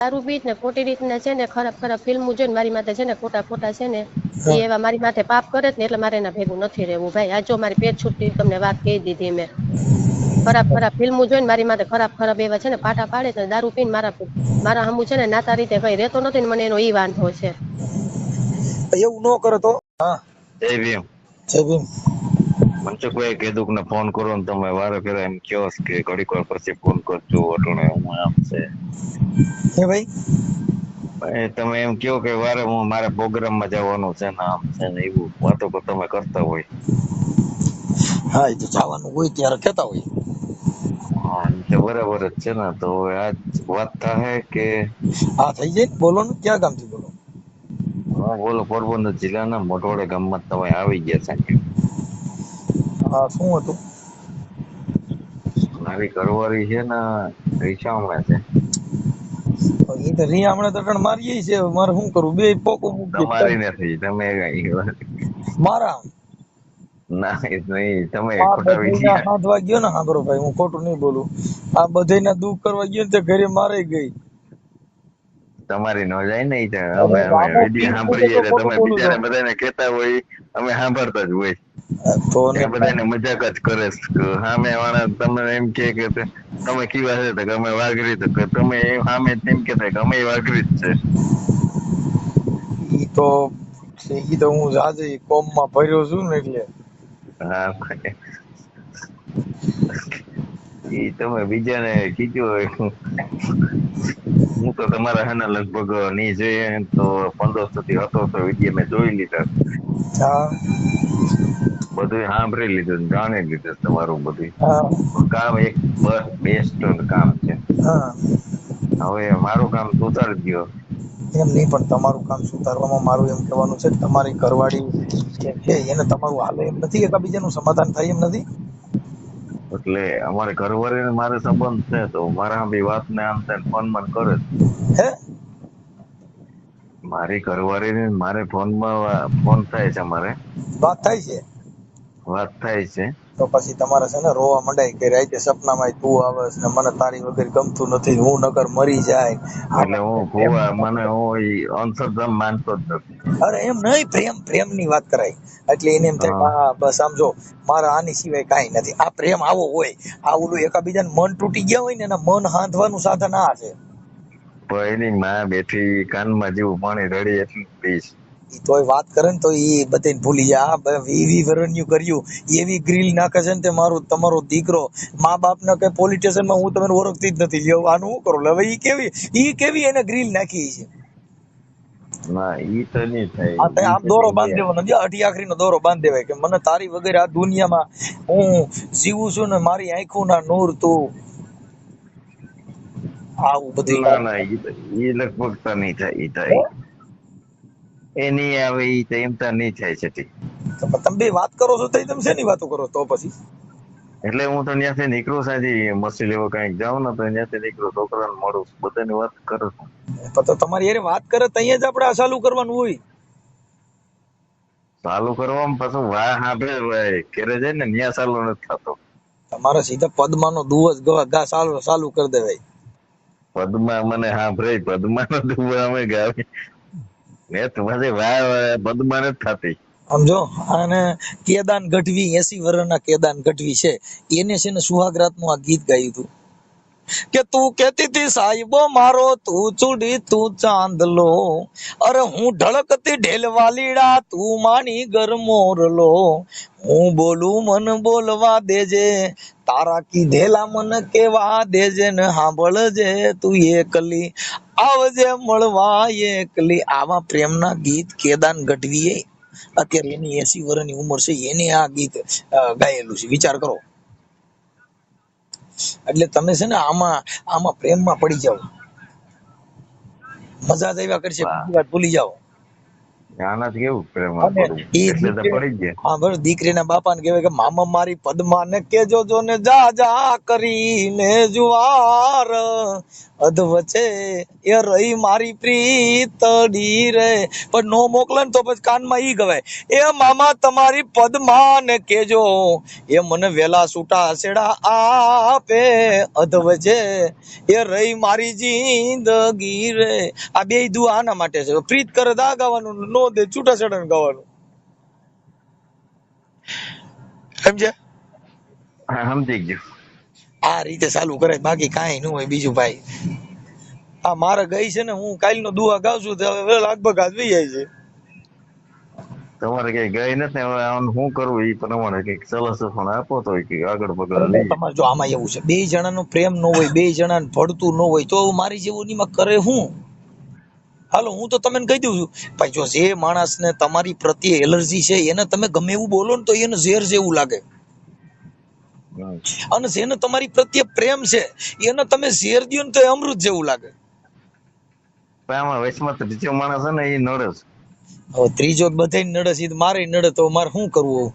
દારૂ પીત ને ખોટી રીતના છે ને ખરાબ ખરાબ ફિલ્મો જોઈને મારી માથે છે ને ખોટા ખોટા છે ને એ એવા મારી માથે પાપ કરે ને એટલે મારે એના ભેગું નથી રહેવું ભાઈ. આ જો મારી પેટ છૂટતી તમને વાત કહી દીધી મેં. ખરાબ ખરાબ ફિલ્મો જોઈને મારી માથે ખરાબ ખરાબ એવા છે ને પાટા પાડે છે, દારૂ પીને મારા હમું છે ને નાતા રીતે કઈ રહેતો નથી ને મને એનો ઈ વાંધો છે. એવું ન કરે તો. હા જય ભીમ. જય ભીમ. મનસુખભાઈ કીધું ને ફોન કરો ને તમે વારે ફેરા એમ કહો કે ઘડીક વાર પછી ફોન કરજો અટણે હું આમ છે. હે ભાઈ તમે એમ કહો કે વારે હું મારે પ્રોગ્રામમાં જવાનું છે ને આમ છે ને એવું વાતો તમે કરતા હોય. હા એ તો જવાનું હોય ત્યારે કેતા હોય. હા એ બરાબર જ છે ને. તો આજ વાત થાય કે હા થઈ જાય. બોલો ને ક્યાં ગામથી બોલો? હું બોલો પોરબંદર જિલ્લાના મોટવાડે ગામમાં તમે આવી ગયા છે. હા શું હતું? મારી ઘરવાળી છે ને રિક્ષામાં છે. એ તો હમણાં તો મારીએ છે. મારે શું કરવું? બે પોકો મૂકી તમારી નથી તમે મારા ના નહીં તમે આ ખોટા બધાના વિચાર હાથવા ગયો ને. હા બરો ભાઈ હું ખોટું નહીં બોલું. આ બધાના દુઃખ કરવા ગયો ને તે ઘરે મારે ગઈ. તમારી ન જાય ને. અરે અમે અમે રામો પીર વિડીયો પૂજે સાંભળીએ તો એટલે ખોટું તમે બોલું છો. બિચારા બધાને કહેતા હોય અમે સાંભળતા જ હોય. તો ને એ બધાને મજાક જ કરે છે. સામે વાળા તમને એમ કે તમે કેવા છે કે અમે વાઘરી તો તમે સામે તેમ કેતા કે અમે વાઘરી જ છે. ઈ તો હું આજે કોમમાં ભર્યો છું ને એટલે. હા એ તમે બીજાને કીધું હોય. હું તો તમારા હાના લગભગ ની જોઈએ તો 1500 થી 1700 વિડીયો મેં જોઈ લીધા. હા બધું સાંભળી લીધું, જાણી લીધું તમારું બધું હા કામ. એક બસ બેસ્ટ કામ છે. હા હવે મારું કામ સુધારી દો. એમ નહીં પણ તમારું કામ સુધારવામાં મારું એમ કહેવાનું છે કે તમારી ઘરવાળી જે છે એને તમારું હાલે એમ નથી, એકાબીજાનું સમાધાન થાય એમ નથી. એટલે અમારે ઘરવાળી ને મારે સંબંધ છે તો મારા બી વાત ને આમ તેમ ફોન માં કરે. હે મારી ઘરવાળી ને મારે ફોન થાય છે. અમારે વાત થાય છે વાત થાય છે. તો પછી તમારે છે ને રોવા મંડાય કે રાતે સપનામાં તું આવસ ને મને તારી વગર ગમતું નથી, હું નકર મરી જાય. એટલે આમાં હું પ્રેમ ભુવા મને હું અંધશ્રદ્ધા માનતો જ નથી. અરે એમ નહીં, પ્રેમ ની વાત કરાય એટલે એને એમ થાય કે હા હા બસ સમજો મારા આની સિવાય કાંઈ નથી. આ પ્રેમ આવો હોય. આ ઓલું એકાબીજાને મન તૂટી ગયા હોય ને એના મન હાંધવાનું સાધન આ છે. પણ એની માં બેઠી કાનમાં જેવું પાણી રડી એટલું પીશ. ઈ તોય વાત કરે ને તો ઈ બધાને ભૂલી જાય. આ 20 વરણ્યું કર્યું એવી ગ્રીલ નાખે છે ને તે તમારો દીકરો મા બાપ ને કઈ પોલીસ સ્ટેશન માં હું તમને ઓળખતી જ નથી. લ્યો આનું શું કરું? હવે ઈ કેવી એને ગ્રીલ નાખી છે. ના ઈ તો નહીં થાય. આ તે ઈ આમ તો દોરો નહીં બાંધી થાય. દેવાનો, અઢી આખરીનો દોરો બાંધી દેવાય કે મને તારી વગર આ દુનિયામાં હું જીવું છું ને મારી આંખો ના નૂર તું. આવું બધી ના વાત. ના ઈ લગભગ તો નહીં થાય. ઈ થાય એ નહીં આવે. ઈ તો એમ તો નહીં થાય છે. તો તમે બે વાત કરો છો તો તમે શેની વાતો કરો તો પછી? એટલે હું તો ત્યાંથી નીકળું સાજી મસી લેવા કઈક જાઉં ને તો ત્યાંથી નીકળું, છોકરાને મળું, બધાની વાત કરું છું. તો તમારી યાર વાત કરે ત્યાં જ આપણે આ ચાલુ કરવાનું હોય. ચાલુ કરવામાં પાછું વાહ સાંભળે ઘેરે જાય ને ત્યાં ચાલુ નથી થતો. તમારે સીધા પદ્માનો દુવસ ગા ચાલુ કરી દેવાય. પદમાં મને સાંભળે, પદમાં નો દુવા અમે ગાવી ને તમારી વાહ પદમાં નથી થતી. સમજો. અને કેદાન ગઢવી 80 વર્ષના કેદાન ગઢવી છે એને છે ને સુહાગરાત નું આ ગીત ગાયું હતું કે તું કેતી હતી સાહેબો મારો તું ચૂડી તું ચાંદલો, અરે હું ઢળકતી ઢેલવાલીડા તું માની ગરમોરલો, હું બોલું મન બોલવા દેજે તારા કીધેલા મન કેવા દેજે ને સાંભળજે તું એકલી આવજે મળવા એકલી. આવા પ્રેમના ગીત કેદાન ગઢવીએ અત્યારે એની 80 વર્ષની ઉંમર છે એને આ ગીત ગાયેલું છે. વિચાર કરો. એટલે તમે છે ને આમાં પ્રેમમાં પડી જાવ, મજા જ આવ્યા કરશે, વાહ બીજી વાત ભૂલી જાઓ. આનાથી કેવું પ્રેમમાં અને પડવું, ઈ એટલે તો દીકરી, પડી જ ગયા. હા બસ દીકરીના બાપાને કહેવાય કે મામા મારી પદ્માને કેજો જો ને જા જા કરીને જુવાર અધ વચ્ચે એ રહી મારી પ્રીતડી રે, પણ નો મોકલે ને તો પછી કાનમાં ઈ ગવાય, એ મામા તમારી પદ્માને કેજો એ મને વેલા છૂટા છેડા આપે અધ વચ્ચે એ રહી મારી જિંદગી રે. આ બે દુઆ આના માટે છે. પ્રીત કરે તો આ ગાવાનું, નો દે છૂટા છેડા ગાવાનું. સમજ્યા? હા, સમજી ગયો. આ રીતે ચાલુ કરે, બાકી કાંઈ ન હોય બીજું ભાઈ. આ મારે ગઈ છે ને, હું કાલનો દુઆ ગાઉં છું તો હવે લગભગ આજ વહી જાય છે. તમારે કઈ ગઈ નથી ને, હવે આમ શું કરવું એ પ્રમાણે કઈક સલાહ આપો તો કઈક આગળ પગડ લઈએ. તમારે જો આમાં એવું છે, બે જણાનો પ્રેમ ન હોય, બે જણાને ભળતું ન હોય તો મારી જેવું નીમાં કરે હું? હાલો હું તો તમને કહી દઉં છું ભાઈ, જો જે માણસને તમારી પ્રત્યે એલર્જી છે એને તમે ગમે એવું બોલો ને તો એને ઝેર જેવું લાગે, અને જેને તમારી પ્રત્યે પ્રેમ છે એને તમે ઝેર દ્યો ને તો એ અમૃત જેવું લાગે. પણ આમાં વચમાં ત્રીજો માણસ છે ને એ નડે છે. હવે ત્રીજો બધાય નડે છે, મારે નડે તો મારે શું કરવું?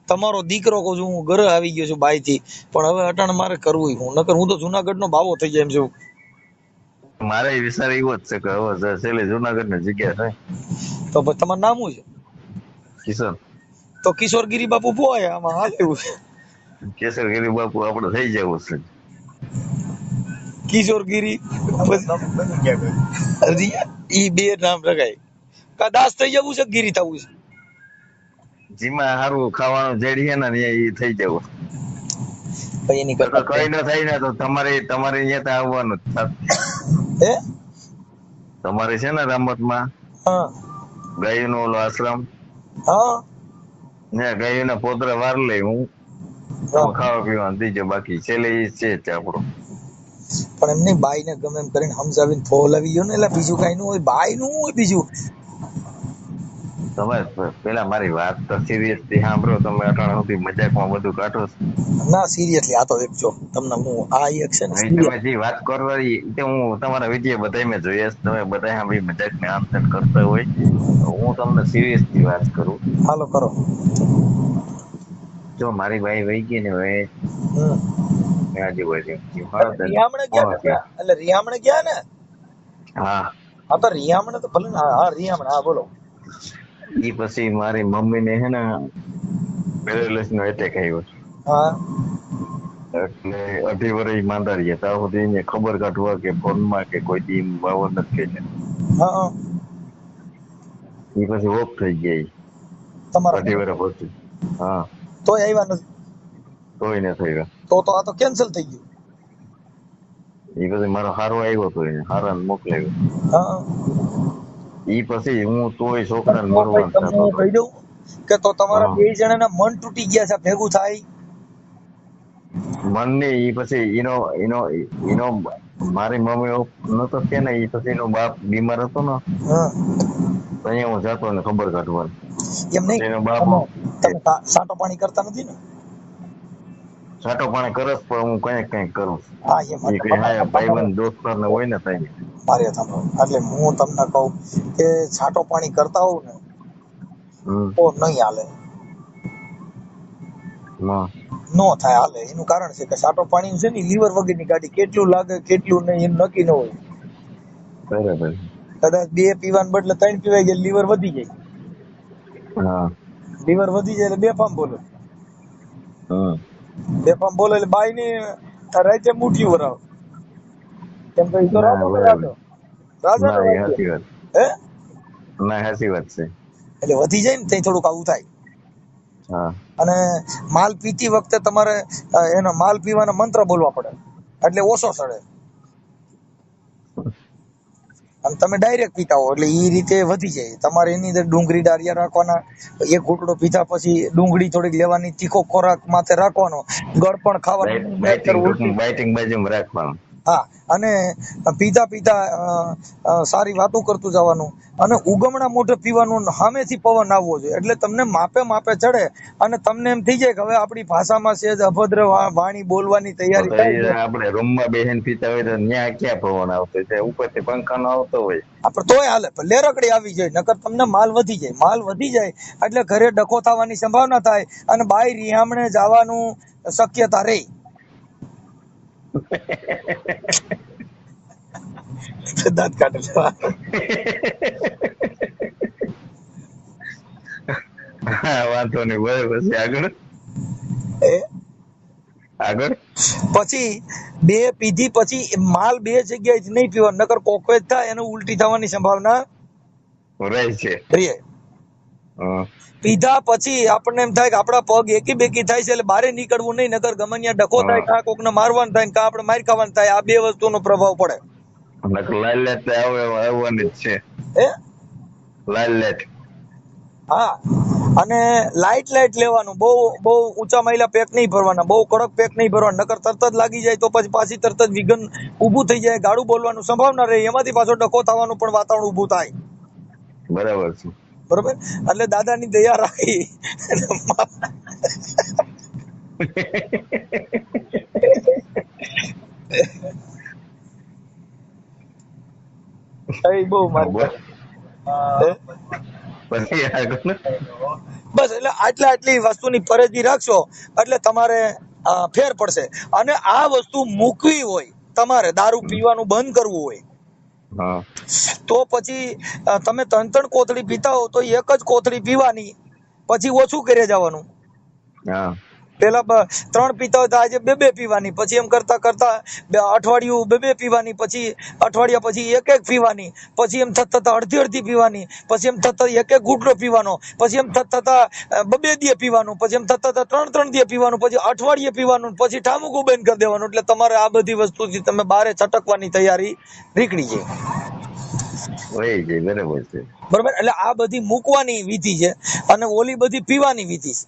તમારો દીકરો કહું છું, હું ઘરે આવી ગયો છું બાઈ થી, પણ હવે અટાણે મારે કરવું હું, નકર હું તો જુનાગઢ નો બાવો થઈ જાય એમ છું. મારે વિચાર એવો જ છે કે હવે છેલ્લે જુનાગઢ ની જગ્યા થાય. તો પછી તમારું નામ શું છે? કિશોર. તો કિશોરગીરી બાપુ પોયા આમાં હાલ એવું. કેસરગીરી બાપુ આપડે થઈ જવું છે. કિશોરગીરી ઈ બે નામ લગાય. કા દાસ થઈ જવું છે, ગીરી થવું છે? જીમાં સારું ખાવાનું જેડી ને એ થઈ જવું. ભાઈ એની તો કરતા કઈ ન થાય ને તો તમારે અહીંયા આવવાનું જ થાત. હે તમારે છે ને રામતમાં હા ગાયું નો ઓલો આશ્રમ, હા ને ગાયું ના પોતરા વાર લઈ હું ખાવા પીવાનું દીજો, બાકી છેલ્લે એ છે જ આપણો. પણ એમ નહીં, બાઈ ને ગમે એમ કરીને સમજાવીને ફોલાવી ગયો ને, એટલે બીજું કઈ નું હોય, બાઈ નું હોય બીજું. તમે પેલા મારી વાત તો સિરિયસલી સાંભળો, તમે અટાણા સુધી મજાકમાં બધું કાઢો છો. ના સિરિયસલી, આ તો દેખજો તમને હું આ એક છે ને તમે જે વાત કરવાની તે હું તમારા વિડીયો બધા મેં જોઈએ, તમે બધા સાંભળી મજાક ને આમ તેમ કરતા હોય, હું તમને સિરિયસલી વાત કરું. હાલો કરો. જો મારી ભાઈ વહી ગઈ ને હવે આજુબાજુ રિયામણે ગયા ને, એટલે રિયામણે ગયા ને. હા હા તો રિયામણે તો ભલે, હા રિયામણે, હા બોલો. ઈ પછી મારી મમ્મી ને હે ને પેરેલિસ નો એટેક આવ્યો, હા એટલે 2.5 વર્ષ માંદા રહ્યા, ત્યાં સુધી એને ખબર કાઢવા કે ફોનમાં કે કોઈ દી બાવર નથી કે હા ઈ પછી ઓફ થઈ ગયા તમારા 2.5 વર્ષ પછી. હા તોય આવ્યા નથી? તોય ન થઈ ગયા. તો આ તો કેન્સલ થઈ ગયું. ઈ પછી મારો હારો આવ્યો તો એને હારાને મોકલાવ્યો. હા ઈ પછી હું તોય છોકરાને તો ભાઈ મરવાનું તમને થતો હું હતો. કહી દઉં કે તો તમારા હા. બે જણાના મન તૂટી ગયા છે, ભેગું થાય? મનની ઈ પછી એનો મારી મમ્મી નતો કે ને, ઈ પછી એનો બાપ બીમાર હતો ને, હા તો અહીંયા હું જતો ને ખબર કાઢવાનું. એમ નહીં, એનો બાપ તમે સાટો પાણી કરતા નથી ને? છાંટો પાણી કરસ, પણ હું કઈક કરું. હા એમ એ કઈ હા ભાઈબંધ દોસ્તાર ને હોય ને થાય. મારે એટલે હું તમને કહું કે છાટો પાણી કરતા હોવ ને તો નહીં હાલે, નો થાય, હાલે. એનું કારણ છે કે છાટો પાણી છે ને લીવર વગરની ગાડી, કેટલું લાગે કેટલું નહીં એમ નક્કી ન હોય. બરાબર. કદાચ 2 પીવાને બદલે 3 પીવાય જાય, લીવર વધી જાય. હા લીવર વધી જાય એટલે બેફામ બોલે. હા બેફામ બોલે એટલે બાઈ ની રાતે મુઠ્ઠી વરાવ. કેમ કે ઈ તો ના રાજો ને બરાબર. રાજા ના નો એ રાજ્ય. સાચી વાત. હે ના સાચી વાત છે. એટલે વધી જાય ને ત્યાં થોડુંક આવું થાય. હા અને માલ પીતી વખતે તમારે એનો માલ પીવાના મંત્ર બોલવા પડે, એટલે ઓછો સડે. અને તમે ડાયરેક્ટ પીતા હો એટલે એ રીતે વધી જાય. તમારે એની અંદર ડુંગળી ડાળિયા રાખવાના, એક ઘૂંટડો પીધા પછી ડુંગળી થોડીક લેવાની, તીખો ખોરાક માથે રાખવાનો, ગળપણ ખાવાનું, બાઇટિંગ બાજુમાં રાખવાનું. હા, અને પીતા પીતા સારી વાતો કરતું જવાનું, અને ઉગમણા મોઢે પીવાનું, સામેથી પવન આવવો જોઈએ, એટલે તમને માપે માપે ચડે, અને તમને એમ થઈ જાય કે હવે આપણી ભાષામાં સેજ અભદ્ર વાણી બોલવાની તો તૈયારી તો થાય એ છે. આપણે રૂમમાં બેસીને પીતા હોય તો ત્યાં ક્યાં પવન આવતો હોય? ઉપરથી પંખાનો આવતો હોય. આપણે તોય હાલે, પણ લેરકડી આવી જાય, નકર તમને માલ વધી જાય. માલ વધી જાય એટલે ઘરે ડખો થવાની સંભાવના થાય, અને બાય રિહામણે જવાનું શક્યતા રહી. દાંત કાઢે છે. હા, વાંધો નહીં, બરાબર છે. આગળ એ આગળ પછી બે પીધી પછી માલ બે જગ્યાએ જ નહીં પીવાનો, નકર કોકવેજ થાય, એને ઉલટી થવાની સંભાવના રહે છે. રહે. હમ. પીધા પછી આપણને એમ થાય કે આપણા પગ એકી બેકી થાય છે, એટલે બારે નીકળવું નહીં, નકર ગમે ત્યાં ડખો થાય, કાં કોકને મારવાનું થાય, કાં આપણે માર ખાવાનું થાય. આ બે વસ્તુનો પ્રભાવ પડે. નકર લાલ લાઈટ આવવાની જ છે. હે લાલ લાઈટ. હા, અને લાઈટ લાઈટ લેવાનું, બહુ બહુ ઊંચા માયલા પેક નહીં ભરવાના, બહુ કડક પેક નહીં ભરવાના, નકર તરત જ લાગી જાય તો પછી પાછી તરત જ વિઘન ઊભું થઈ જાય, ગાડું બોલવાનું સંભાવના રહે, એમાંથી પાછો ડખો થવાનું પણ વાતાવરણ ઊભું થાય. બરાબર છે. બરોબર, એટલે દાદાની દયા રાખી. બહુ મારી પછી આગળ બસ, એટલે આટલી વસ્તુની પરેજી રાખશો એટલે તમારે ફેર પડશે. અને આ વસ્તુ મૂકવી હોય, તમારે દારૂ પીવાનું બંધ કરવું હોય, હા, તો પછી તમે 3 કોથળી પીતા હો તો એક જ કોથળી પીવાની, પછી ઓછું કરી જવાનું. હા, પેલા 3 પીતા હોય તો આજે 2 પીવાની, પછી એમ કરતા કરતા અઠવાડિયું 2 પીવાની, પછી અઠવાડિયા પછી એક પીવાની, પછી એમ થતા અડધી પીવાની, પછી એમ થતા એક ઘૂંટડો પીવાનો, પછી એમ થતા 2 દી પીવાનું, પછી એમ થતા 3 દી પીવાનું, પછી અઠવાડિયે પીવાનું, પછી ઠામુકું બંધ કરી દેવાનું. એટલે તમારે આ બધી વસ્તુથી તમે બારે છટકવાની તૈયારી નીકળી જાય. વહી જાય. બરાબર છે. બરોબર, એટલે આ બધી મૂકવાની વિધિ છે, અને ઓલી બધી પીવાની વિધિ છે.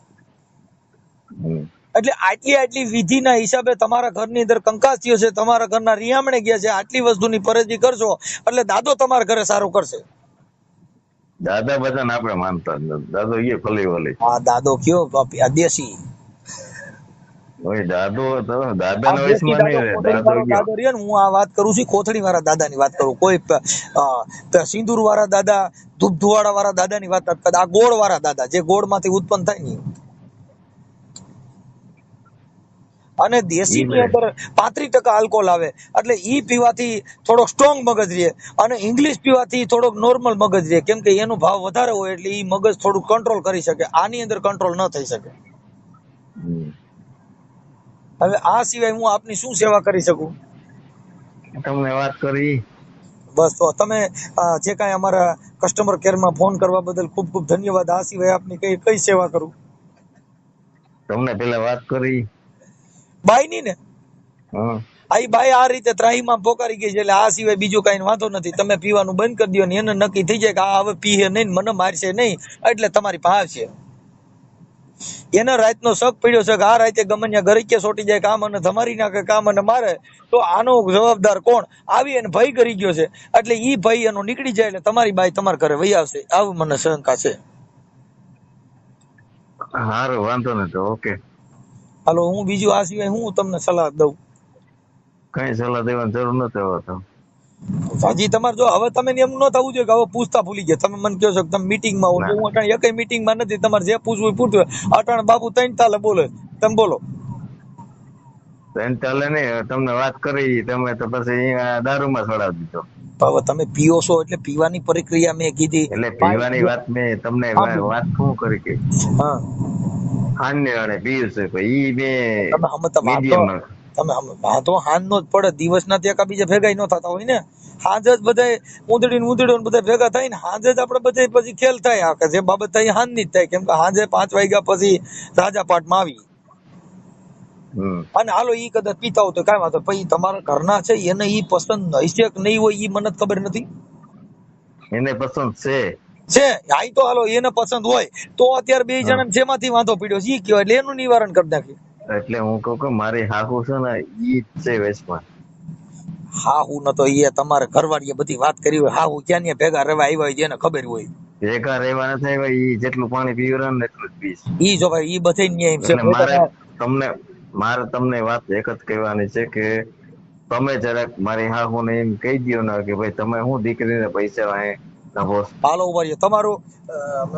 હમ. એટલે આટલી વિધિના હિસાબે તમારા ઘરની અંદર કંકાસ થયો છે, તમારા ઘરના રિયામણે ગયા છે, આટલી વસ્તુની પરેજી કરશો એટલે દાદો તમારા ઘરે સારું કરશે. દાદા બધાને આપણે માનતા જ નથી. દાદો એ ફલી વલી. હા, દાદો કયો આ દેશી, ઓય દાદો તો આ દાદાના દેશી વયસમાં દાદો, નહીં રહે. કોથળી દાદો વાળો ગયો. દાદો રહ્યો ને, હું આ વાત કરું છું કોથળી વાળા દાદાની વાત કરું. કોઈ સિંદૂર વાળા દાદા, ધૂપ ધુવાડા વાળા દાદાની વાત નથી કરતા. આ ગોળ વાળા દાદા, જે ગોળમાંથી ઉત્પન્ન થાય ને. અને દેશી ની અંદર 35% આલ્કોહોલ આવે, એટલે ઈ પીવાથી થોડોક સ્ટ્રોંગ મગજ રહે, અને ઇંગ્લિશ પીવાથી થોડોક નોર્મલ મગજ રહે, કેમ કે એનો ભાવ વધારે હોય એટલે ઈ મગજ થોડું કંટ્રોલ કરી શકે. આની અંદર કંટ્રોલ ન થઈ શકે. હમ. હવે આ સિવાય હું આપની શું સેવા કરી શકું? તમને વાત કરી. બસ, તો તમે જે કાંઈ અમારા કસ્ટમર કેરમાં ફોન કરવા બદલ ખૂબ ખૂબ ધન્યવાદ. આ સિવાય આપની કઈ સેવા કરું? તમને પેલા વાત કરી. બાઈ ની ને, હા, આ બાઈ આ રીતે ત્રાહીમાં પોકારી ગઈ છે, એટલે આ સિવાય બીજું કઈ વાંધો નથી. તમે પીવાનું બંધ કરી દો ને એને નક્કી થઈ જાય કે આ હવે પીએ નહીં, મને મારશે નહીં, એટલે તમારી પાસે આવશે. એને રાતનો શક પડ્યો છે કે આ રાતે ગમન્યા ઘરે કે સોટી જાય, કામ અને ધમારી નાખે, કામ અને મારે, તો આનો જવાબદાર કોણ? આવી એને ભય કરી ગયો છે, એટલે ઈ ભય એનો નીકળી જાય એટલે તમારી બાઈ તમારા ઘરે વહી આવશે. આવું મને શંકા છે. સારું, વાંધો નથી. ઓકે. હાલો, હું બીજું આ સિવાય હું તમને સલાહ દઉં? કઈ સલાહ દેવાની જરૂર નથી હવે તો. હજી તમારે જો હવે તમે એમ ન થવું જોઈએ કે હવે પૂછતા ભૂલી ગયા. તમે મને કહો છો કે તમે મીટિંગમાં હો, હું અટાણે એકય મીટિંગમાં નથી. તમારે જે પૂછવું એ પૂછવું. અટાણે બાપુ 3 તાલે બોલે, તમે બોલો. ચાલે નહીં. તમને વાત કરી તમે તો પછી અહીંયા દારૂમાં સડાવી દીધો. હવે તમે પીઓ છો એટલે પીવાની પ્રક્રિયા મેં કીધી. એટલે પીવાની વાત મેં તમને વાત શું કરી કે હા, ખાંડને અડે પીવું છે, ઈ મેં તમે સમજતા મીડિયમ તમે વાંધો હાંજનો જ પડે, દિવસના એકા બીજા ભેગા ન થતા હોય ને. હાંજ જ બધા ઉંદડીને બધા ભેગા થાય ને, હાંજે જ આપણે બધા પછી ખેલ થાય. કે જે બાબત થાય હાંજ ની જ થાય, કેમ કે હાંજે 5 વાગ્યા પછી રાજા પાઠમાં આવી. અને હાલો ઈ કદાચ પીતા હોય તો કાંઈ વાંધો, પછી તમારા ઘરના છે એને ઈ પસંદ હશે કે નહીં હોય ઈ મને ખબર નથી. એને પસંદ છે આઈ તો હાલો એને પસંદ હોય તો અત્યારે 2 જણા જેમાંથી વાંધો પડ્યો છે ઈ કહેવાય, એટલે એનું નિવારણ કરી નાખીએ. એટલે હું કહું કે મારી હાહુ છે ને ઈ જ છે વેચમાં. હા હું નતો એ તમારે ઘરવાળીએ બધી વાત કરી હોય, હા હું ક્યાં ને ભેગા રહેવા આવ્યા હોય જેને ખબર હોય. ભેગા રહેવા ન થાય ભાઈ, ઈ જેટલું પાણી પીવરાવે ને એટલું જ પીશ. ઈ જો ભાઈ ઈ બધે ન્યાય એમ છે એટલે ભાઈ તમારે. તમને મારે તમને વાત એક જ કહેવાની છે કે તમે જરાક મારી હાહુને એમ કહી દ્યો ને કે ભાઈ તમે હું દીકરીને પૈસા વાહે નભો. હાલો ઉભા રહ્યો તમારું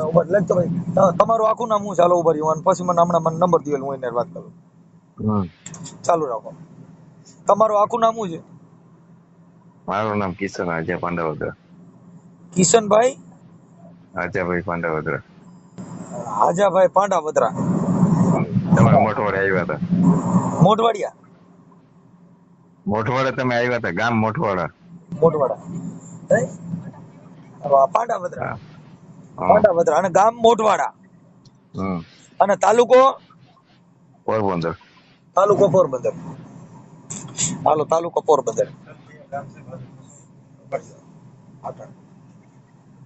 ઉભા લખતો ભાઈ તમારું આખું નામ હું છે? હાલો ઉભા રહ્યો અને પછી મને હમણાં મને નંબર દીધેલ હું એને વાત કરું. હમ ચાલુ રાખો. તમારું આખું નામ શું છે? મારું નામ કિશન આજા પાંડવદ્રા. કિશનભાઈ આજાભાઈ પાંડવદ્રા. હાજાભાઈ પાંડાવદરા. તમે મોટવાડે આવ્યા હતા. મોઢવાડિયા. મોટવાડે તમે આવ્યા હતા, ગામ મોટવાડા. મોઢવાડા પાંડાવદરા. હા. પાંડાવદરા અને ગામ મોઢવાડા હમ અને તાલુકો પોરબંદર. તાલુકો પોરબંદર. હાલો તાલુકો પોરબંદર.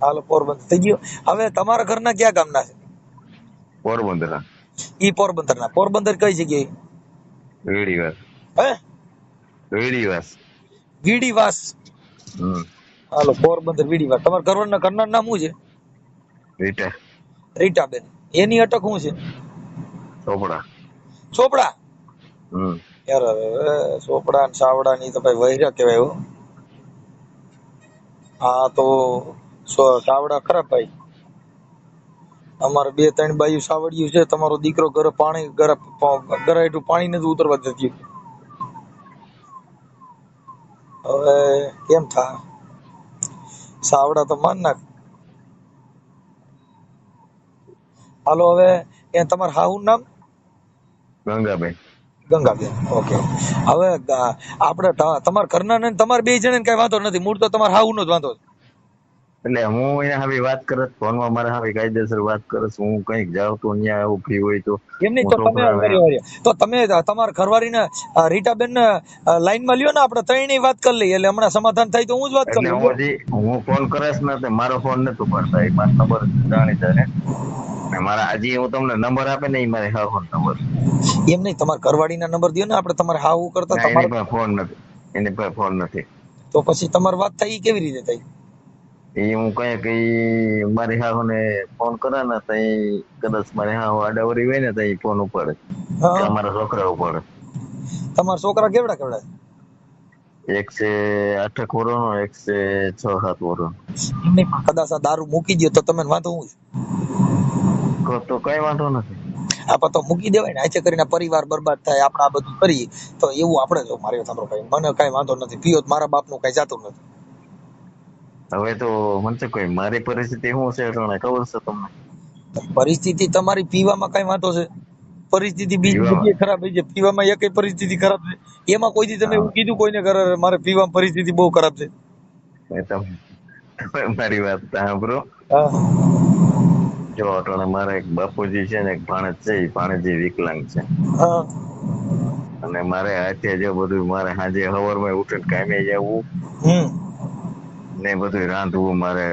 હાલો પોરબંદર થઈ ગયો. હવે તમારા ઘરના ક્યાં ગામના છે? પોરબંદર. ઈ પોરબંદરના. પોરબંદર કઈ જગ્યાએ? વેડીવાસ. હે વેડીવાસ. વીડીવાસ. હમ હાલો પોરબંદર વીડીવાસ. તમારા ઘરનું નામ શું છે? રીટા રીટાબેન. એની અટક શું છે? ચોપડા. ચોપડા. હમ યાર ચોપડા ને સાવડા ની તો ભાઈ વૈરા કહેવાય હો. હા તો સાવડા ખરાબ ભાઈ. અમારે 2-3 બાયું સાવડિયું છે. તમારો દીકરો ઘરે પાણી ગરાયટું પાણી નથી ઉતરવા દેતી. હવે કેમ થાય? સાવડા તો માન નાખ. હાલો હવે તમારા હાહુ નામ? ગંગાબેન. ગંગાબેન. ઓકે. હવે આપણે તમારા ઘરના ને તમારે 2 જણાને કઈ વાંધો નથી. મૂળ તો તમારા હાહુ નો જ વાંધો છે. એટલે હું અહીંયા હવે વાત કરત ફોનમાં મારે હવે કાયદેસર વાત કરસ. હું કઈક જાઉં તો અહીંયા આવું ફ્રી હોય તો એમ નહીં હું તો તમે છોકરા તો તમે તમારા ઘરવાળીને રીટાબેન ને લાઈનમાં લ્યો ને, આપણે ત્રણેય વાત કરી લઈએ એટલે હમણાં સમાધાન થાય તો હું જ વાત એટલે કરું. હું ફોન કરસ ને તે મારો ફોન નતો પડતા, એ મારો નંબર જાણી જાય ને મારા હજી હું તમને નંબર આપે ને એ મારે હા ફોન નંબર. એમ નહીં તમારા ઘરવાળીના નંબર દો ને, આપણે તમારે હાવું કરતા એની તમારે પાસે ફોન નથી. એની પાસે ફોન નથી. તો પછી તમારી વાત થાય ઈ કેવી રીતે થાય? એ હું કઈ મારી હાહુ ને ફોન કરે ને તો કદાચ મારી હાહુ આડાવરી હોય ને તો એ ફોન ઉપાડે. હા. અમારા છોકરા ઉપાડે. તમારા છોકરા કેવડા કેવડા? એક છે 8 વર્ષનો, એક છે 6-7 વર્ષનો. એમની કદાચ આ દારૂ મૂકી દો તો તમે વાંધો હું છે? તો કઈ વાંધો નથી. આપણે તો મૂકી દેવાય ને, આચે કરીને પરિવાર બરબાદ થાય. આપણે આ બધું કરીએ તો એવું આપણે જો મારે સાંભળો ભાઈ, મને કઈ વાંધો નથી. પીઓ મારા બાપનું કઈ જાતું નથી. હવે તો મને કોઈ મારી પરિસ્થિતિ શું છે એટલે ખબર છે તમને? પરિસ્થિતિ તમારી પીવામાં કઈ વાંધો છે? પરિસ્થિતિ બીજી પીવામાં બધી ખરાબ છે. પીવામાં એક પરિસ્થિતિ ખરાબ છે. એમાં કોઈ દી તમે એવું કીધું કોઈને ઘરે મારે પીવામાં પરિસ્થિતિ બહુ ખરાબ છે? તમે મારી વાત સાંભળો. હા. જો અટાણે મારા એક બાપુજી છે ને એક ભાણેજ છે, એ ભાણેજી વિકલાંગ છે. હા. અને મારે હાથે જો બધું મારે સાંજે સવારમાં ઉઠીને કામે જવું ને બધું રાંધવું, મારે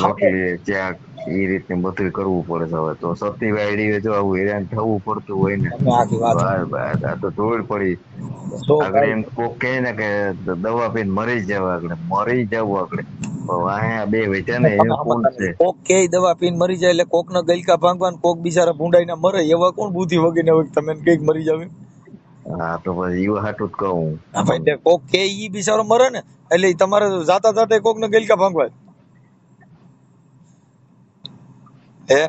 રોટલી ચા એ રીતે બધું કરવું પડે છે. હવે તો સતી વાયડી જો આવું હેરાન થવું પડતું હોય ને તમે આખી વાત આ તો ધોળ પડી. તો આગળ એમ કોક કહે ને કે દવા પીને મરી જવા, મરી જવું આગળ અહીંયા 2 વેચા ને એવું કોણ છે? કોક કે દવા પીને મરી જાય એટલે કોક ના ગલકા ભાંગવા, કોક બિચારા ભૂંડાઈ ના મરે, એવા કોણ બુદ્ધિ વગર હોય તમે કઈક મરી જાવ? હા તો પછી એવું હાટું જ કહું. ભાઈ કોક કે ઈ બિચારો મરે ને એટલે તમારે જાતા જાતા કોક ને ગલકા ભાંગવા હે,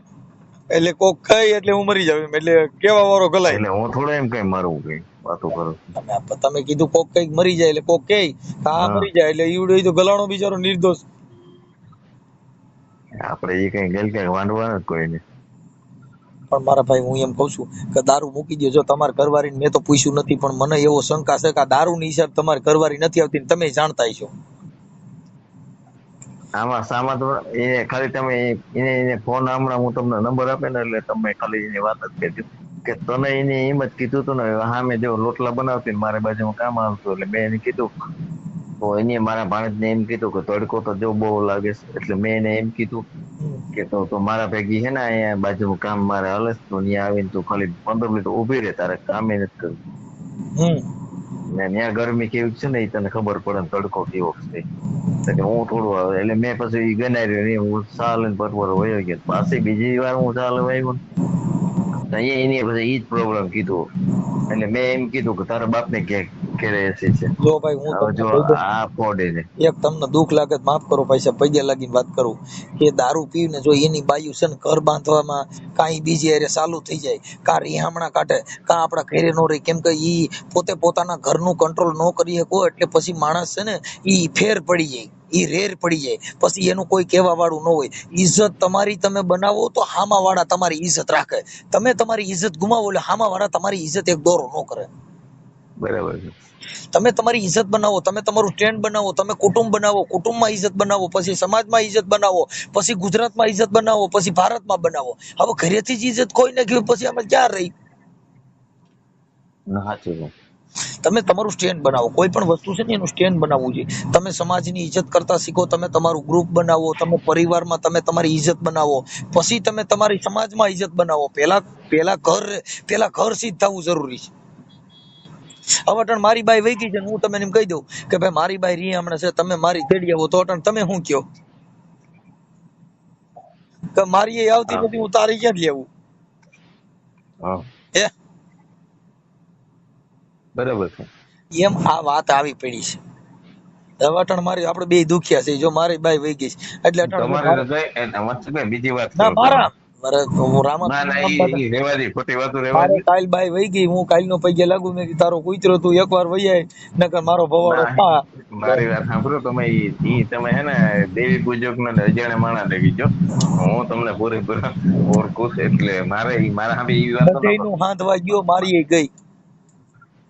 એટલે કોક ખાઈ એટલે હું મરી જાવ એટલે કેવા વારો ગલાય. એટલે હું થોડો એમ કઈ મારવું કઈ વાતો કરું. તમે કીધું કોક કઈક મરી જાય એટલે કોક કે આ મરી જાય એટલે ઈવડો તો ગલાણો બિચારો નિર્દોષ. આપડે એ કઈ ગેલ કઈ વાંધવાના જ કોઈ નહીં. પણ મારા ભાઈ હું એમ કઉ છું કે દારૂ મૂકી દો. જો તમારે ઘરવાળી મેં તો પૂછ્યું નથી, પણ મને એવો શંકા છે કે દારૂ ની હિસાબ તમારે ઘરવાળી નથી આવતી, તમે જાણતા હશો. આમાં સામા તો એ ખાલી તમે એને ફોન હમણાં હું તમને નંબર આપે ને એટલે તમે ખાલી એની વાત જ કરી કે તને એને એમ જ કીધું હતું ને, હા મેં જો લોટલા બનાવતી ને મારે બાજુમાં કામ આવતું એટલે મેં એને કીધું. તો એને મારા ભાણેજને એમ કીધું કે તડકો તો જો બહુ લાગે છે, એટલે મેં એને એમ કીધું કે તો મારા ભેગી છે ને અહીંયા બાજુમાં કામ મારે હલે તો ત્યાં આવીને તું ખાલી 15 મિનિટ ઉભી રહે, તારે કામે નથી કરવું. ને ત્યાં ગરમી કેવી છે ને એ તને ખબર પડે ને તડકો કેવો છે. તો કે હું થોડું આવે એટલે મેં પછી ગણાર્યું નહીં, હું ચાલ પરપર વયો ગયો. પાછી બીજી વાર હું ચાલ આવ્યો ને તો અહીંયા એની પછી ઈ જ પ્રોબ્લેમ કીધું. એટલે મેં એમ કીધું કે તારા બાપને ઘેરે એસી છે. જો ભાઈ હું હવે તમને જો કહી દઉં, આ ફોડે છે. એક તમને દુઃખ લાગે તો માફ કરો પૈસા પગે લાગીને વાત કરું કે દારૂ પીને જો એની બાયુ છે ને ઘર બાંધવામાં કાંઈ બીજી હારે ચાલુ થઈ જાય, કાં રિહામણા કાઢે, કાં આપણા ઘરે નો રહે, કેમ કે ઈ પોતે પોતાના ઘરનું કંટ્રોલ ન કરી શકો એટલે પછી માણસ છે ને ઈ ફેર પડી જાય, ઈ રેર પડી જાય, પછી એનું કોઈ કહેવા વાળું ન હોય. ઇજ્જત તમારી તમે બનાવો તો હામા વાળા તમારી ઇજ્જત રાખે, તમે તમારી ઇજ્જત ગુમાવો એટલે હામા વાળા તમારી ઇજ્જત એક દોરો ન કરે. બરાબર છે. તમે તમારી ઇજ્જત બનાવો, તમે તમારું સ્ટેન્ડ બનાવો, તમે કુટુંબ બનાવો, કુટુંબમાં ઇજ્જત બનાવો, પછી સમાજમાં ઇજ્જત બનાવો, પછી ગુજરાતમાં ઇજ્જત બનાવો, પછી ભારતમાં બનાવો. હવે ઘરેથી જ ઇજ્જત કોઈ ને ગયું પછી આમાં ક્યાં રહી? સાચું છે. તમે તમારું સ્ટેન્ડ બનાવો, કોઈ પણ વસ્તુ છે ને એનું સ્ટેન્ડ બનાવવું જોઈએ. તમે સમાજની ઇજ્જત કરતા શીખો, તમે તમારું ગ્રુપ બનાવો, તમે પરિવારમાં તમે તમારી ઇજ્જત બનાવો, પછી તમે તમારી સમાજમાં ઇજ્જત બનાવો. પેલા ઘર સિદ્ધ થવું જરૂરી છે. હવે અટણ મારી બાઈ વહી ગઈ છે, હું તમને એમ કહી દઉં કે ભાઈ મારી બાઈ રી હમણાં છે, તમે મારી તેડી આવો, તો અટણ તમે શું કયો કે મારી એ આવતી હા નથી, હું તારી ક્યાંથી આવું? હા હે? બરાબર છે. એમ આ વાત આવી પડી છે. હવે અટણ મારી આપણે બે દુખિયા છે, જો મારી બાઈ વહી ગઈ છે એટલે અટણ તમારે તો કઈ બીજી વાત ના કરો મારા તમે. મારે હું ના ના રામા ઈ રેવા દે, ખોટી વાતો રેવા મારે દે. કાલ બાઈ વહી ગઈ, હું કાલ નો પૈગે લાગુ, મેં કીધું તારો કૂતરો તું એકવાર વહી આય નકર મારો ભવાડો ના થા. મારી વાત સાંભળો તમે. ઈ તમે હે ને દેવી પૂજક ને અજાણે માણા દેવી જો, હું તમને પૂરેપૂરા ઓળખું છું એટલે મારે મારા સામે ઈ વાતો ન કરો. બધેયનું હાંધવા ગયો, મારી એ ગઈ.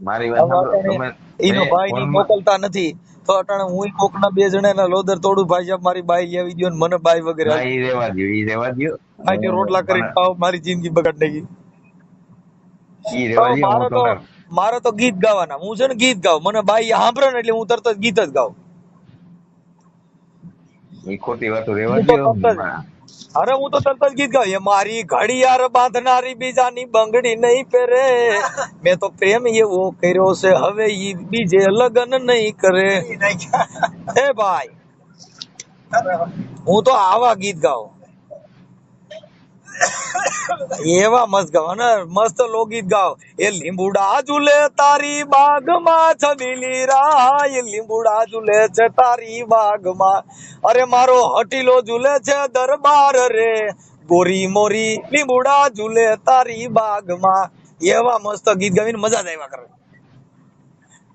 મારી વાત હવે સાંભળો અટાણે તમે. એનો મેં ભાઈ ની ફોનમાં મોકલતા નથી, તો અટાણે હું કોકના બે જણાના લોદર તોડું, ભાઈ સાહેબ મારી બાઈ આવી ગયો ને મને બાઈ વગેરે ના ઈ રેવા દો, ઈ રેવા દો. આજે રોટલા હું કરીને પણ ખાવ, મારી જિંદગી બગાડ નાખી. ઈ તો રેવા દો. હું તમને મારે તો ગીત ગાવાના, હું છે ને ગીત ગાઉં, મને બાઈ સાંભળે ને એટલે હું તરત જ ગીત જ ગાઉં. ઈ ખોટી વાતો રેવા હું તો દો. તરત જ અરે હું તો તરત જ ગીત ગાઉં. એ મારી ઘડિયાળ બાંધનારી બીજાની બંગડી નહીં પહેરે, મેં તો પ્રેમ એવો કર્યો છે હવે ઈ બીજે લગન નહીં કરે. એ ભાઈ હું તો આવા ગીત ગાઉં, એવા મસ્ત ગાવ અને મસ્ત લોકગીત ગાવ. એ લીંબુડા ઝૂલે તારી બાગમાં છબીલી રાય, લીંબુડા ઝૂલે છે તારી બાગમાં, અરે મારો હટીલો ઝૂલે છે દરબાર રે, ગોરી મોરી લીંબુડા ઝૂલે તારી બાગમાં. એવા મસ્ત ગીત ગાવીને મજા જ આવ્યા કરે.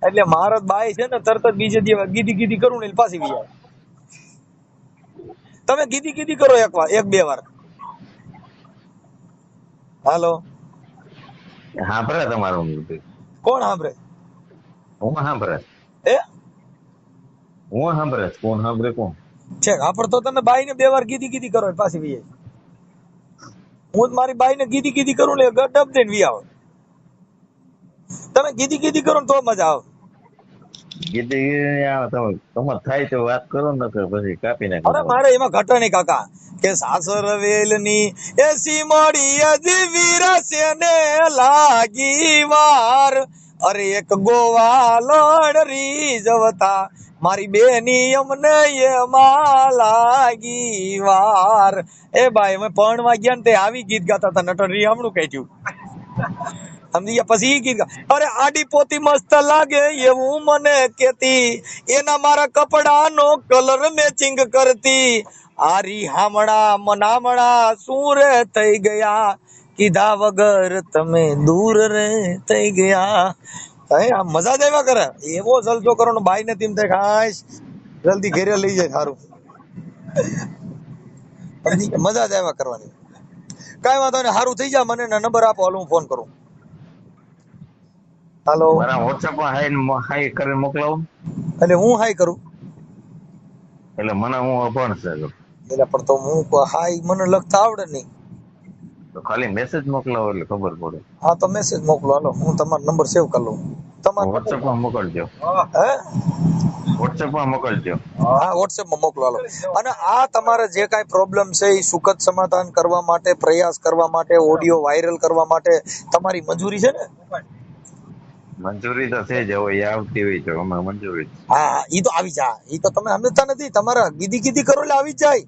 એટલે મારો બાઈ છે ને તરત જ બીજે દિવસ ગીધી ગીધી કરું ને એટલે પાછી વી આવે. તમે ગીધી ગીધી કરો એક વાર, એક બે વાર. હાલો, સાંભળે તમારું બધું. કોણ સાંભળે? હું સાંભળે, એ હું સાંભળે, કોણ સાંભળે કોણ? છે આપડે તો તમે બાઈ ને બે વાર ગીધી ગીધી કરો એટલે પાછી વી આવે. હું જ મારી બાઈ ને ગીધી ગીધી કરું ને ડબ દઈને વી આવે. તમે ગીધી ગીધી કરો ને તો મજા આવે. કીધી તમારે થાય તો વાત કરો ને, પછી કાપી અરે નાખો. મારે એમાં ઘટણી કાકા કે સાસર વેલની એસી મોડી અજીવી રસે ને લાગી વાર, અરે એક ગોવા લડરી જવતા મારી બેની અમને એમાં લાગી વાર. એ ભાઈ અમે પરણવા ગયા ને તે આવી ગીત ગાતા હતા, નટરી હમણું કહ્યું સમજી ગયા. પછી ઈ ગીત અરે આડી પોતી મસ્ત લાગે એવું મને કેતી, એના મારા કપડાનો કલર મેચિંગ કરતી, આરી હામણા મનામણા શું રે થઈ ગયા, કીધા વગર તમે દૂર રે થઈ ગયા. આમ મજા જ આવ્યા કરે. એવો જલસો કરો ને બાઈ ને તેમ થાય ખાસ જલ્દી ઘરે લઈ જાય સારું. મજા જ આવ્યા કરવાની. કઈ વાંધો નહીં, સારું થઈ જાય. મને નંબર આપો, હાલ હું ફોન કરું. હાલો, મારા વોટ્સએપ માં હાઈ કરીને મોકલાવું એટલે હું હાઈ કરું એટલે મને હું અભણ છે જો. એટલે પણ તો હું હાઈ મને લખતા આવડે નહીં. તો ખાલી મેસેજ મોકલાવો એટલે ખબર પડે. હા તો મેસેજ મોકલો, હાલો હું તમારો નંબર સેવ કરી લઉં. તમારો વોટ્સએપ માં મોકલજો, હે? વોટ્સએપ માં મોકલજો. હા વોટ્સએપ માં મોકલો, હાલો. અને આ તમારે જે કાંઈ પ્રોબ્લેમ છે એ સુખદ સમાધાન કરવા માટે, પ્રયાસ કરવા માટે, ઓડિયો વાયરલ કરવા માટે તમારી મંજૂરી છે ને? મંજૂરી તો છે જ, હવે એ આવતી હોય તો અમે મંજૂરી. હા ઈ તો આવી જા, ઈ તો તમે સમજતા નથી, તમારા ગીધી ગીધી કરો એટલે આવી જ જાય.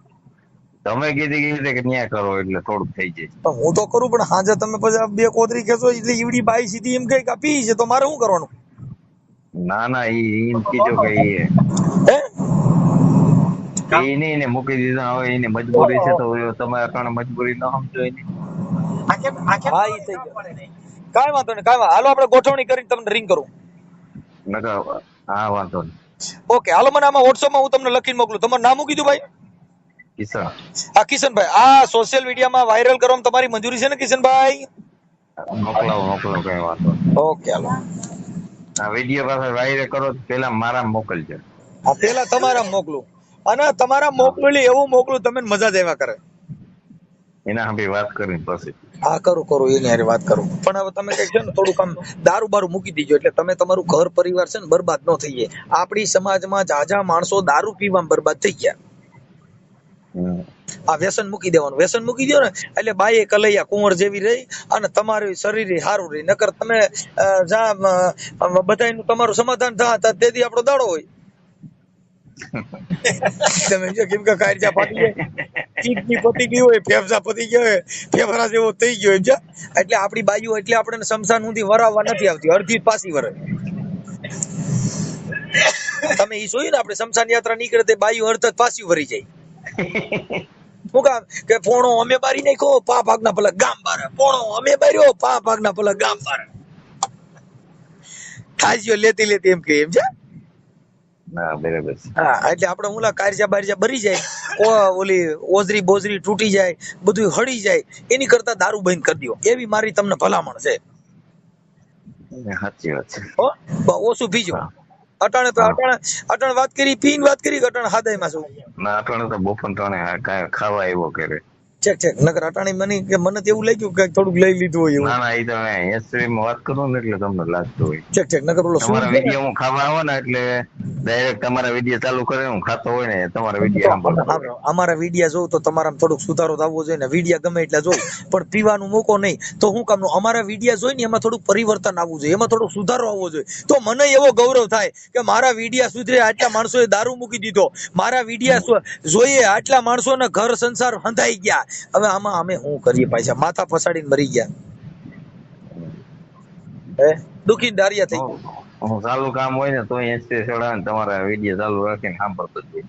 તમે કીધી કે ન્યા કરો એટલે થોડુંક થઈ જાય. પણ હું તો કરું, પણ હાજે તમે પછી બે કોતરી ખેંચો એટલે ઈવડી બાઈ સીધી એમ કઈ કાપી છે, તો મારે શું કરવાનું? ના ના, ઈ કીધો કે હે ઈ નહીં ને મૂકી દીધા, હવે એની મજબૂરી છે તો તમે અટાણે મજબૂરી ન સમજો એની. હા ઈ થઈ ગયું, કાંઈ વાંધો નહીં, કાંઈ વાંધો, હાલો આપણે ગોઠવણી કરીને તમને રિંગ કરું. નકર હા વાંધો નહીં. ઓકે હાલો, મને આમાં વોટ્સઅપમાં હું તમને લખીને મોકલું. તમારું નામ મૂકી દઉં ભાઈ? કિશન. હા કિશનભાઈ, આ સોશિયલ મીડિયામાં વાયરલ કરવામાં તમારી મંજૂરી છે ને કિશનભાઈ? મોકલાવો કઈ વાંધો નહીં. ઓકે હાલો. આ વિડીયો પાસે વાયરલ કરો તો પેલા મારા મોકલજો. હા પેલા તમારા મોકલું, અને તમારા મોકલેલી એવું મોકલું તમે મજા જ આવ્યા કરે. એના સામે વાત કરીને પછી. હા કરું એની હારે વાત કરું, પણ હવે તમે કઈક છે ને થોડુંક આમ દારૂ બારૂ મૂકી દીજો, એટલે તમે તમારું ઘર પરિવાર છે ને બરબાદ ન થઈ જાય. આપણી સમાજમાં જાજા માણસો દારૂ પીવામાં બરબાદ થઈ ગયા. આ વ્યસન મૂકી દેવાનું, વ્યસન મૂકી દો ને એટલે બાઈએ કલૈયા કુંવર જેવી રહી, અને તમારું શરીર સારું રહી. નકર તમે બધાનું તમારું સમાધાન થાય તેથી આપણો દાડો હોય. તમે જો કેમ કે કારજા ફાટી જાય, કિડની પતી ગઈ હોય, ફેફસા પતી ગયા હોય, ફેફડા જેવો થઈ ગયો એમ છે. એટલે આપણી બાજુ એટલે આપણે શમશાન સુધી વરાવવા નથી આવતી, અડધી પાછી વરે. તમે ઈ જોયું ને, આપણે શમશાન યાત્રા નીકળે તે બાયુ અડધ પાછી વરી જાય. શું કામ કે પોણો અમે બારી નાખ્યો, પા ભાગના પેલા ગામ બારે, પોણો અમે બાર્યો, પા ભાગના પેલા ગામ બારે. ખાજીઓ લેતી લેતી એમ કે એમ છે. ના બરાબર છે. હા એટલે આપણે ઓલા કારજા બારજા ભરી જાય, ઓલી ઓજરી બોજરી તૂટી જાય, બધું હળી જાય, એની કરતા દારૂ બંધ કરી દો, એવી મારી તમને ભલામણ છે. સાચી વાત છે. ઓછું પીજો. અટાણે વાત કરી, પીન વાત કરી, અટાણે હાદાઈમાં છું. ના અટાણે તો બપોર ટાણે કાંઈ ખાવા આવ્યો કરે. ચેક નકર અટાણે મને તો એવું લાગ્યું કે થોડુંક લઈ લીધું હોય એવું. ના ના, એ તમે એસરી માં વાત કરો ને એટલે તમને લાગતું હોય. ચેક નકર ઓલો તમારા વિડીયો હું ખાવા આવો ને એટલે ડાયરેક્ટ તમારા વિડીયો ચાલુ કરે, હું ખાતો હોય ને તમારા વિડીયો સાંભળતો. અમારા વિડીયા જોઉં તો તમારામાં થોડુંક સુધારો થવો જોઈએ ને. વિડીયા ગમે એટલા જોઉં પણ પીવાનું મૂકો નહીં તો હું કામનું? અમારા વિડીયા જોઈ ને એમાં થોડુંક પરિવર્તન આવવું જોઈએ, એમાં થોડુંક સુધારો આવવો જોઈએ, તો મને એવો ગૌરવ થાય કે મારા વિડીયા સુધરે, આટલા માણસોએ દારૂ મૂકી દીધો, મારા વિડીયા જોઈએ આટલા માણસોના ઘર સંસાર હંધાઈ ગયા. હવે આમાં અમે શું કરીએ? પાછા માથા ફસાડીને મરી ગયા, હે દુખી દારિયા થઈ ગયા. હું ચાલુ કામ હોય ને તો એસટી ચડાવે, તમારા વિડીયો ચાલુ રાખીને સાંભળતો જ હોય.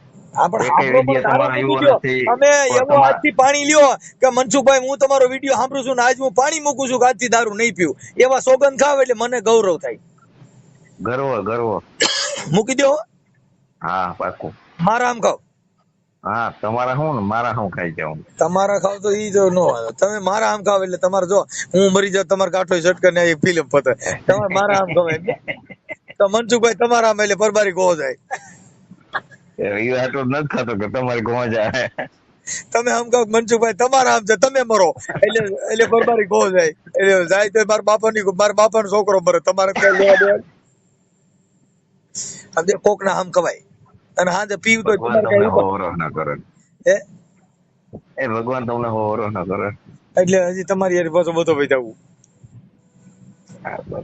અમે એવો આજથી પાણી લ્યો કે મનસુખભાઈ હું તમારો વિડીયો સાંભળું છું ને આજ હું પાણી મૂકું છું કે આજથી દારૂ નહીં પીવું, એવા સોગંદ ખાવ એટલે મને ગૌરવ થાય. ગર્વ મૂકી દો. હા પાકું. મારા આમ ખાવ. હા તમારા શું ને મારા શું ખાઈ જાવ? તમારા ખાવ તો ઈ જો નો આવે, તમે મારા આમ ખાવ એટલે તમારે જો હું મરી જાવ, તમારે કાંઠો ઝટકે ને ફિલ્મ પતે, તમે મારા આમ ખાવ તો મનસુખભાઈ તમારા આમ એટલે પરબારી ગો જાય. એ આટલું નથી ખાતો કે તમારી ગો જાય. તમે આમ કહો મનસુખભાઈ તમારા આમ છે, તમે મરો એટલે પરબારી ગો જાય. એટલે જાય તો મારા બાપાનો છોકરો મરે, તમારે કઈ લેવા દેવા? આમ કોક ના આમ કવાય, અને હા પીવું તો ના કરે એ ભગવાન તમને હોરો ના કરે. એટલે હજી તમારી યાર પાછો બધો ભાઈ જવું.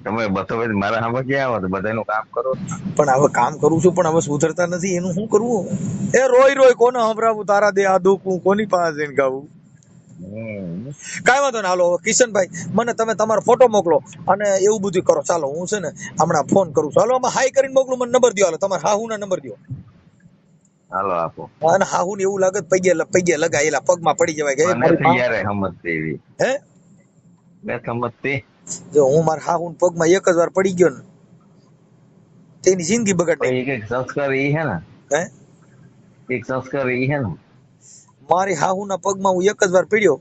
તમે બધો મારા સામે ક્યાં આવો? બધાનું કામ કરો. પણ હવે કામ કરું છું, પણ હવે સુધરતા નથી, એનું શું કરવું? એ રોય કોને સંભળાવું? તારા દે આ દુઃખ હું કોની પાસે જઈને ગાવું? કઈ વાંધો ને. હાલો કિશનભાઈ, મને તમે તમારો ફોટો મોકલો અને એવું બધું કરો. ચાલો હું છે ને હમણાં ફોન કરું છું. હાલો આમાં હાઈ કરીને મોકલું, મને નંબર દો. હાલો તમારા હાહુ ના નંબર દો. હાલો આપો. અને હાહુ ને એવું લાગે પગે લગાયેલા પગમાં પડી જવાય કે સમજતી હે મેં સમજતી. જો હું મારા હાહુ ને પગમાં એક જ વાર પડી ગયો ને તેની જિંદગી બગાડી. એક સંસ્કાર ઈ હે ને, હે એક સંસ્કાર ઈ હે ને. મારી હાહુ ના પગમાં હું એક જ વાર પડ્યો,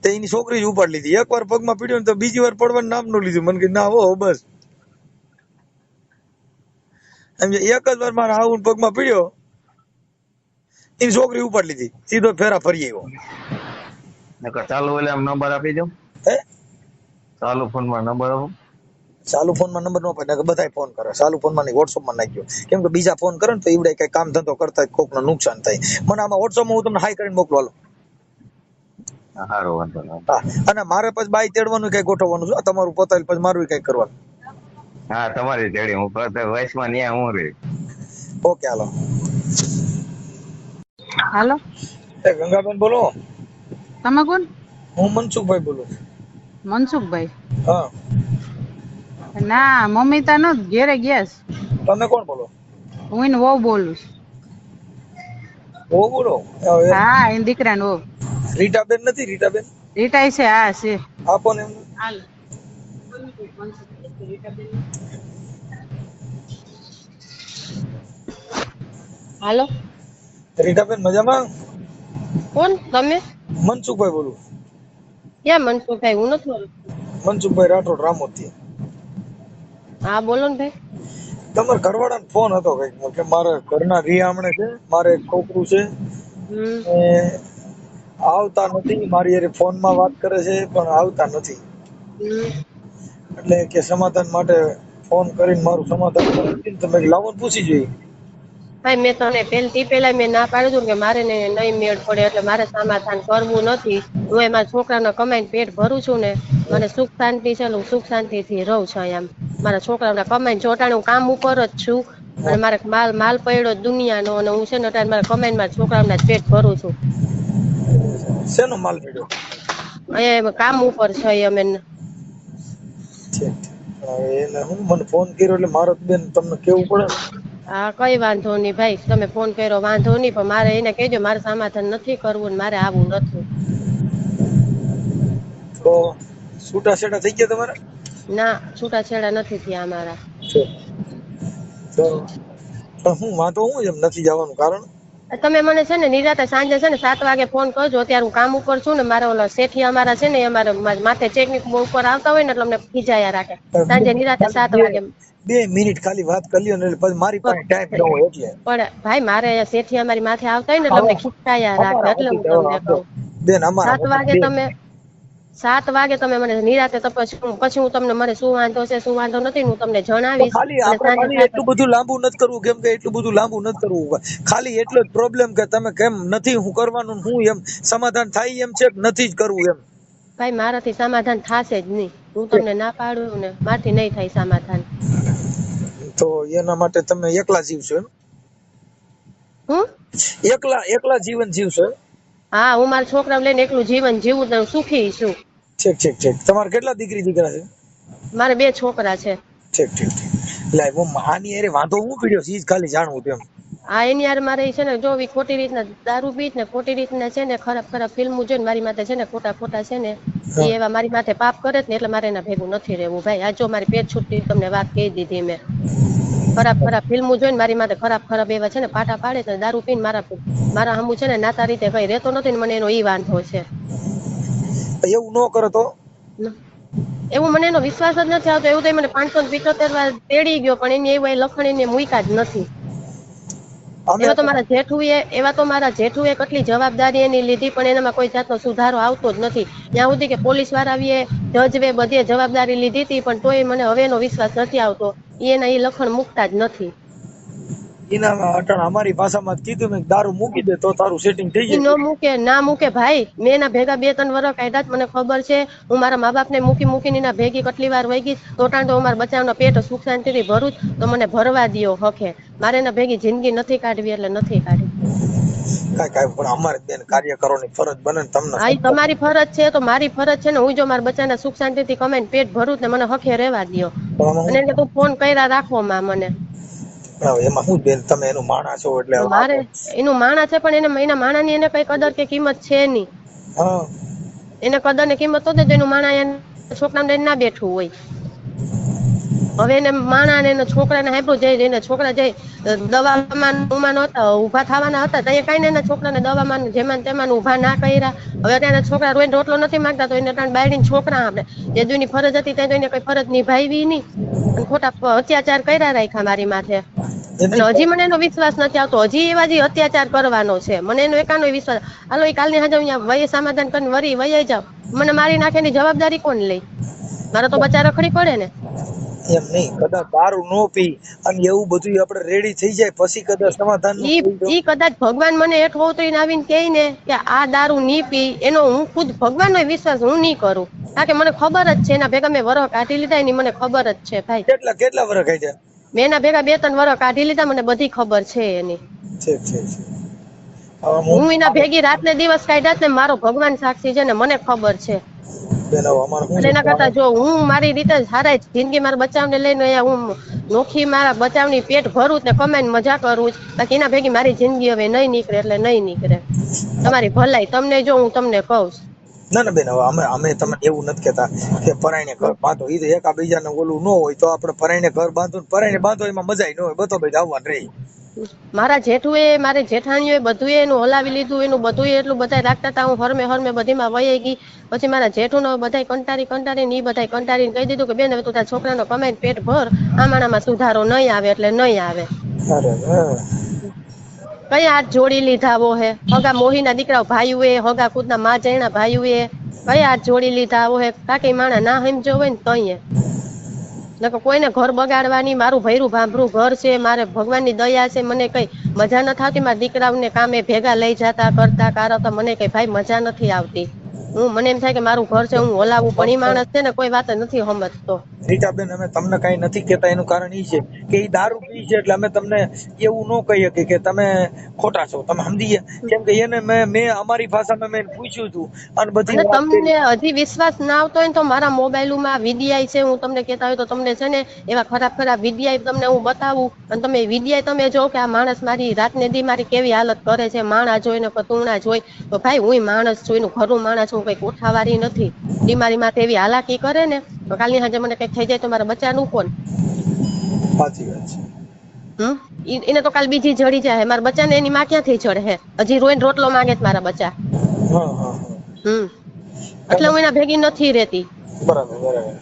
તેની છોકરી જ ઉપાડ લીધી. એક વાર પગમાં પડ્યો ને તો બીજી વાર પડવાનું નામ નું લીધું. મને કે ના હો બસ. એક જ વાર મારા હાહુ પગમાં પડ્યો, એની છોકરી ઉપાડ લીધી, સીધો ફેરા ફરી આવ્યો. ચાલુ એટલે આમ નંબર આપી દો. હે ચાલુ ફોન માં નંબર આપો. ચાલુ ફોન માં નંબર નો પડે, બધા ફોન કરે. ચાલુ ફોન માં નહીં, વોટ્સઅપ માં નાખ્યો, કેમ કે બીજા ફોન કરે ને તો એવડે કઈ કામ ધંધો કરતા કોક નું નુકસાન થાય. મને આમાં વોટ્સઅપ માં હું તમને હાઈ કરીને મોકલો. હાલો સારું, વાંધો નહીં. હા, અને મારે પછી બાઈ તેડવાનું કઈ ગોઠવવાનું છે, તમારું પતાવી પછી મારું કઈ કરવાનું. હા, તમારી તેડી હું વયસમાં ન્યા હું રહી. ઓકે હાલો. હાલો, એ ગંગાબેન બોલો. તમે કોણ? હું મનસુખભાઈ બોલું. મનસુખભાઈ? હા. ના, મમ્મી તા નો ઘેરે ગયા છે. તમે કોણ બોલો? હું એને વહુ બોલું છું. ઓ બોલો. હા, એની દીકરાને વહુ. રીટાબેન નથી? રીટાબેન રીટાય છે? હા છે. આપો ને એમને. હાલ. હાલો, રીટાબેન મજામાં? કોણ તમે? મનસુખભાઈ બોલું. ક્યાં મનસુખભાઈ? હું નથી ઓળખતી. મનસુખભાઈ રાઠોડ રામોથી. હા બોલો ને ભાઈ. તમારા ઘરવાળાનો ફોન હતો કઈક કે મારે ઘરના રિયામણે છે, મારે એક છોકરું છે, હમ એ આવતા નથી. મારી હારે ફોનમાં વાત કરે છે પણ આવતા નથી. હમ. એટલે કે સમાધાન માટે ફોન કરીને મારું સમાધાન કરી તમે લાવો ને પૂછી જોઈએ. ભાઈ મેં તને પેલા મેં ના પાડી દઉં કે મારે ને નહીં મેળ પડે એટલે મારે સમાધાન કરવું નથી. હું એમાં છોકરાને કમાઈને પેટ ભરું છું ને, મને સુખ શાંતિ છે, હું સુખ શાંતિથી રહું છું. એમ મારા છોકરાઓને કમાઈને જોટાણે હું કામ ઉપર જ છું અને મારે માલ પડ્યો દુનિયાનો, અને હું છે ને અટાણે મારા કમાઈને મારા છોકરાઓને પેટ ભરું છું. શેનો માલ મળ્યો? અહીંયા કામ ઉપર છે અમે. એને હું મને ફોન કર્યો એટલે મારો બેન તમને કેવું પડે. હા કઈ વાંધો નહીં ભાઈ, તમે ફોન કર્યો વાંધો નહીં, પણ મારે એને કહેજો મારે સમાધાન નથી કરવું ને મારે આવું નથી. તો છૂટાછેડા થઈ ગયા તમારા? ના, છૂટાછેડા નથી થયા અમારા. તો હું વાંધો હું એમ નથી જવાનું કારણ? તમે મને છે ને નિરાતે સાંજે છે ને 7 વાગે ફોન કરજો. અત્યારે હું કામ ઉપર છું ને, મારા ઓલા શેઠી અમારા છે ને અમારે માથે ચેકની ઉપર આવતા હોય ને એટલે અમને ખીજાયા રાખે. સાંજે નિરાતે 7 વાગે 2 મિનિટ ખાલી વાત કરી લ્યો ને એટલે પછી મારી પાસે ટાઈમ ન હોય એટલે. પણ ભાઈ મારે અહીંયા શેઠી અમારી માથે આવતા હોય ને એટલે અમને ખીજાયા રાખે, એટલે હું તમને કહું. બેન અમારા 7 વાગે તમે મને નિરાતે પછી હું તમને મને શું વાંધો છે શું વાંધો નથી હું તમને જણાવીશ. ખાલી આપણે ખાલી એટલું બધું લાંબુ નથી કરવું, કેમ કે એટલું બધું લાંબુ નથી કરવું. ખાલી એટલો જ પ્રોબ્લેમ કે તમે કેમ નથી હું કરવાનું, હું એમ સમાધાન થાય એમ છે કે નથી જ કરવું એમ. ભાઈ મારાથી સમાધાન થશે જ નહીં. હું તમને ના પાડું ને મારથી નહીં થાય સમાધાન. તો એના માટે તમે એકલા જીવશો એમ? હું એકલા જીવન જીવશો? હા, હું મારા છોકરા લઈને એકલું જીવન જીવું તો સુખી છું. ઠીક. તમારે કેટલા દીકરી દીકરા છે? મારે 2 છોકરા છે. ઠીક. લાય હું આની અરે વાંધો હું પીડ્યો છે ઈ જ ખાલી જાણવું તેમ. હા, એની યાર મારે છે ને જો ખોટી રીતના દારૂ પીત ને ખોટી રીતના છે ને ખરાબ ફિલ્મો જોઈને મારી માથે છે ને ખોટા છે ને એ એવા મારી માથે પાપ કરે ને એટલે મારે એના ભેગું નથી રહેવું ભાઈ. આ જો મારી પેટ છૂટતી તમને વાત કહી દીધી મેં. ખરાબ ફિલ્મો જોઈને મારી માથે ખરાબ એવા છે ને પાટા પાડે છે, દારૂ પીને મારા હમું છે ને નાતા રીતે કઈ રહેતો નથી ને મને એનો ઈ વાંધો છે. એવું ન કરો તો? એવું મને એનો વિશ્વાસ જ નથી આવતો. એવું તો મને 575 વાર તેડી ગયો પણ એની એવા લખણ એને મૂક્યા જ નથી. એવા તો મારા જેઠુએ કેટલી જવાબદારી એની લીધી પણ એનામાં કોઈ જાતનો સુધારો આવતો જ નથી. ત્યાં સુધી કે પોલીસ વાળાએ જજવે બધે જવાબદારી લીધી હતી પણ તોય મને હવે એનો વિશ્વાસ નથી આવતો. એના એ લખણ મૂકતા જ નથી. એના અટાણ અમારી ભાષામાં કીધું મેં દારૂ મૂકી દે તો તારું સેટિંગ થઈ જાય. ના મૂકે ભાઈ. મેં એના ભેગા 2-3 વર્ષ કાઢ્યા મને ખબર છે. હું મારા મા બાપ ને મૂકીને એના ભેગી કેટલી વાર વહી ગઈ તો અમારા બચાવનો પેટ સુખ શાંતિથી ભરું તો મને ભરવા દ્યો હકે. મારે એના ભેગી જિંદગી નથી કાઢવી એટલે નથી કાઢવી. કાંઈ પણ અમારે બેન કાર્યકરોની ફરજ બને તમને. હા, તમારી ફરજ છે તો મારી ફરજ છે ને હું જો મારા બચ્ચાને સુખ શાંતિથી કમાઈને પેટ ભરું ને મને હકે રહેવા દ્યો. અને એટલે તું ફોન કર્યા રાખવો માં મને. એમાં હું બેન તમે એનું માણા છો એટલે મારે એનું માણા છે પણ એના માણાની એને કઈ કદર કે કિંમત છે નહીં. એને કદર ને કિંમત તો એનું માણા એને છોકરાને ના બેઠું હોય. હવે એને માણા ને એના છોકરાને હાંભળું જાય એના છોકરા જાય દવામાં ઉભા થવાના હતા તો કઈ ને એના છોકરાને દવામાં જેમાં તેમાં ઉભા ના કર્યા. હવે અત્યારે છોકરા રોઈને રોટલો નથી માંગતા તો એને બાયડીને છોકરા આપણે જે દુની ફરજ હતી ત્યાં તો એને કઈ ફરજ નિભાવી નહીં અને ખોટા અત્યાચાર કર્યા રાખ્યા મારી માથે. અને હજી મને એનો વિશ્વાસ નથી આવતો. હજી એવા જે અત્યાચાર કરવાનો છે મને એનો એકાનો વિશ્વાસ. હાલો એ કાલની હાજર અહીંયા વય સમાધાન કરીને વરી વહી જાવ મને મારી નાખેની જવાબદારી કોણ લે? મારે તો બચ્ચા રખડી પડે ને. એમ નહીં, કદાચ દારૂ નો પી અને એવું બધું આપણે રેડી થઈ જાય પછી કદાચ સમાધાન નું ઈ થઈ તો. ઈ કદાચ ભગવાન મને હેઠ ઉતરીને આવીને કહે ને કે આ દારૂ નહીં પી, એનો હું ખુદ ભગવાનનો વિશ્વાસ હું નહીં કરું. કારણ કે મને ખબર જ છે એના ભેગા મેં વરહ કાઢી લીધા એની મને ખબર જ છે ભાઈ. કેટલા કેટલા વર્ષ ખાઈ જાય? મેં એના ભેગા 2-3 વરહ કાઢી લીધા, મને બધી ખબર છે એની. ઠીક ઠીક ઠીક. હવે હું એના ભેગી રાત ને દિવસ કાઢ્યા જ ને, મારો ભગવાન સાક્ષી છે ને, મને ખબર છે. બેન હવે અમારે શું એટલે છે? એના કરતા જો હું મારી રીતે સારા જિંદગી મારા બચાવને લઈને અહીંયા હું નોખી મારા બચાવની પેટ ભરું ને કમાઈને મજા કરું, બાકી એના ભેગી મારી જિંદગી હવે નહીં નીકળે એટલે નહીં નીકળે. તમારી ભલાઈ તમને જો હું તમને કહું. ના ના બેન, હવે અમે તમને એવું નથી કેતા કે પરાયણે ઘર બાંધો, એ તો એકાબીજાને ઓલું ન હોય તો આપણે પરાયણે ઘર બાંધો, પરાયણે બાંધો એમાં મજા ન હોય, બધો ભાઈ આવવાનું રહી. મારા જેઠુએ મારી જેઠાણીઓએ બધું એનું હલાવી લીધું, એનું બધું એટલું બધા રાખતા હતા, હું હરમે બધીમાં વહી ગઈ. પછી મારા જેઠુનો બધા કંટાળીને ઈ બધા કંટાળીને કહી દીધું કે બેન હવે તું તારા છોકરાનો કમાઈને પેટ ભર, આમાં સુધારો નહીં આવે એટલે નહીં આવે. અરે કઈ હાથ જોડી લીધા હો હે, હગા મોહીના દીકરાઓ ભાઈઓએ, હગા ખુદના માં જઈના ભાઈઓએ કઈ હાથ જોડી લીધા હો હે. કાકી માણા ના સમજો હોય ને તઈએ નકર કોઈને ઘર બગાડવાની, મારું ભૈરું ભાંભરું ઘર છે, મારે ભગવાનની દયા છે, મને કઈ મજા નથી આવતી. મારા દીકરાઓને કામે ભેગા લઈ જતા કરતા કારતા મને કઈ ભાઈ મજા નથી આવતી. મને એમ થાય કે મારું ઘર છે હું હલાવું, પણ ઈ માણસ છે ને કોઈ વાત નથી સમજતો. રીટાબેન, અમે તમને કઈ નથી કેતા, એનું કારણ એ છે કે એ દારૂ પી છે એટલે અમે તમને એવું ન કહી શકીએ કે તમે ખોટા છો, તમે સમજી ગયા? કેમ કે એને મેં અમારી ભાષામાં મેં પૂછ્યું હતું અને બધી અને વાત કરી. તમને હજી વિશ્વાસ ના આવતો હોય ને તો મારા મોબાઈલમાં વિડીયા છે, હું તમને કહેતા હોય તો તમને છે ને એવા ખરાબ વિડીયા તમને હું બતાવું, અને તમે વિડીયા તમે જો કે આ માણસ મારી રાતને દી મારી કેવી હાલત કરે છે, માણા જોઈને કતુણા જોઈ. તો ભાઈ હું માણસ છું, એનું ઘરનું માણસ છું, કઈ કોઠાવાળી નથી. બીમારી માટે એવી હાલાકી કરે ને તો કાલની સાંજે મને કઈ થઈ જાય તો મારા બચ્ચાનું કોણ? સાચી વાત છે. એને તો કાલ બીજી જડી જાય, મારા બચ્ચાને એની માં ક્યાંથી ચડે હે? હજી રોઈને રોટલો માંગે છે મારા બચ્ચા. હા હા એટલે હું એના ભેગી નથી રહેતી. બરાબર બરાબર.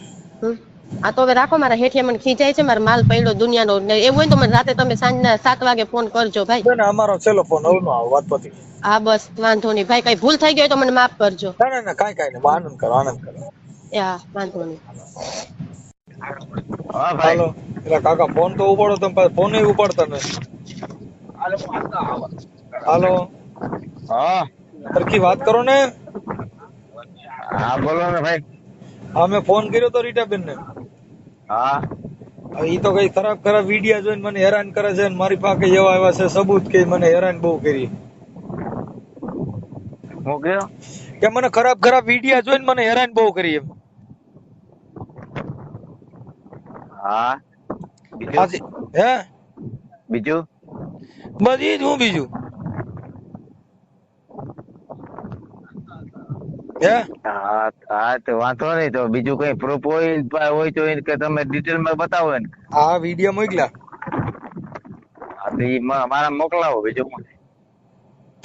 આ તો હવે રાખો, મારા હેઠિયા મને ખીજાય છે, મારો માલ પડ્યો દુનિયાનો. એવું હોય તો મને રાતે તમે સાંજના 7 વાગે ફોન કરજો ભાઈ. બેન અમારો છેલ્લો ફોન હવે નો આવે, વાત પતી. હા બસ વાંધો નહીં ભાઈ, કઈ ભૂલ થઈ ગઈ હોય તો મને માફ કરજો. ના ના કાંઈ નહીં, આનંદ કરો આનંદ કરો. હા વાંધો નહીં. હા ભાઈ. હાલો એટલે કાકા ફોન તો ઉપાડો, તમે ફોન એ ઉપાડતા નથી. હાલો હા સરખી વાત કરો ને. હા બોલો ને ભાઈ. હા મેં ફોન કર્યો તો રીટાબેન ને. હા ઈ તો કઈ ખરાબ વિડિયા જોઈને મને હેરાન કરે છે, મારી પાસે એવા છે સબૂત કે મને હેરાન બહુ કરી. હું ગયો કે મને ખરાબ વિડિયા જોઈને મને હેરાન બહુ કરી એમ. હા હે બીજું બસ ઈ જ, હું બીજું હે. હા હા તો વાંધો નહીં, તો બીજું કઈ પ્રૂફ હોય તો કે તમે ડિટેલ માં બતાવો ને. આ વિડિયા મોકલ્યા હા તો ઈ મારા મોકલાવો, બીજું શું?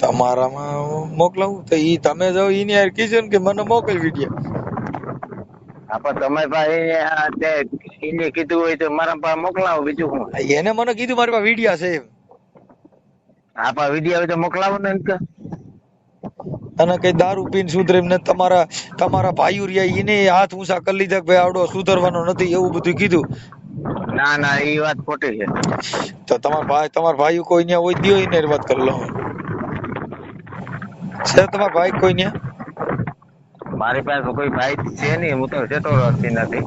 તમારામાં મોકલાવું તો ઈ તમે જાવ ઈ ની યાર કીધું કે મને મોકલ વિડિયા. હા પણ તમે ભાઈ એને કીધું હોય તો મારા પાસે મોકલાવો, બીજું શું? એને મને કીધું મારી પાસે વિડિયા છે એમ. હા પણ વિડીયો હોય તો મોકલાવો ને કે. અને કઈ દારૂ પીને સુધરે એમ ને, તમારા ભાઈઓ રહ્યા એને હાથ ઊંચા કરી લીધા કે ભાઈ આવડો સુધરવાનો નથી, એવું બધું કીધું. ના ના એ વાત ખોટી છે. તો તમારા ભાઈઓ કોઈ ન્યા હોય દિયો એને વાત કરી લો. છે તમારા ભાઈ કોઈ ન્યા? મારી પાસે કોઈ ભાઈ છે નહીં, હું તો સેટો નથી.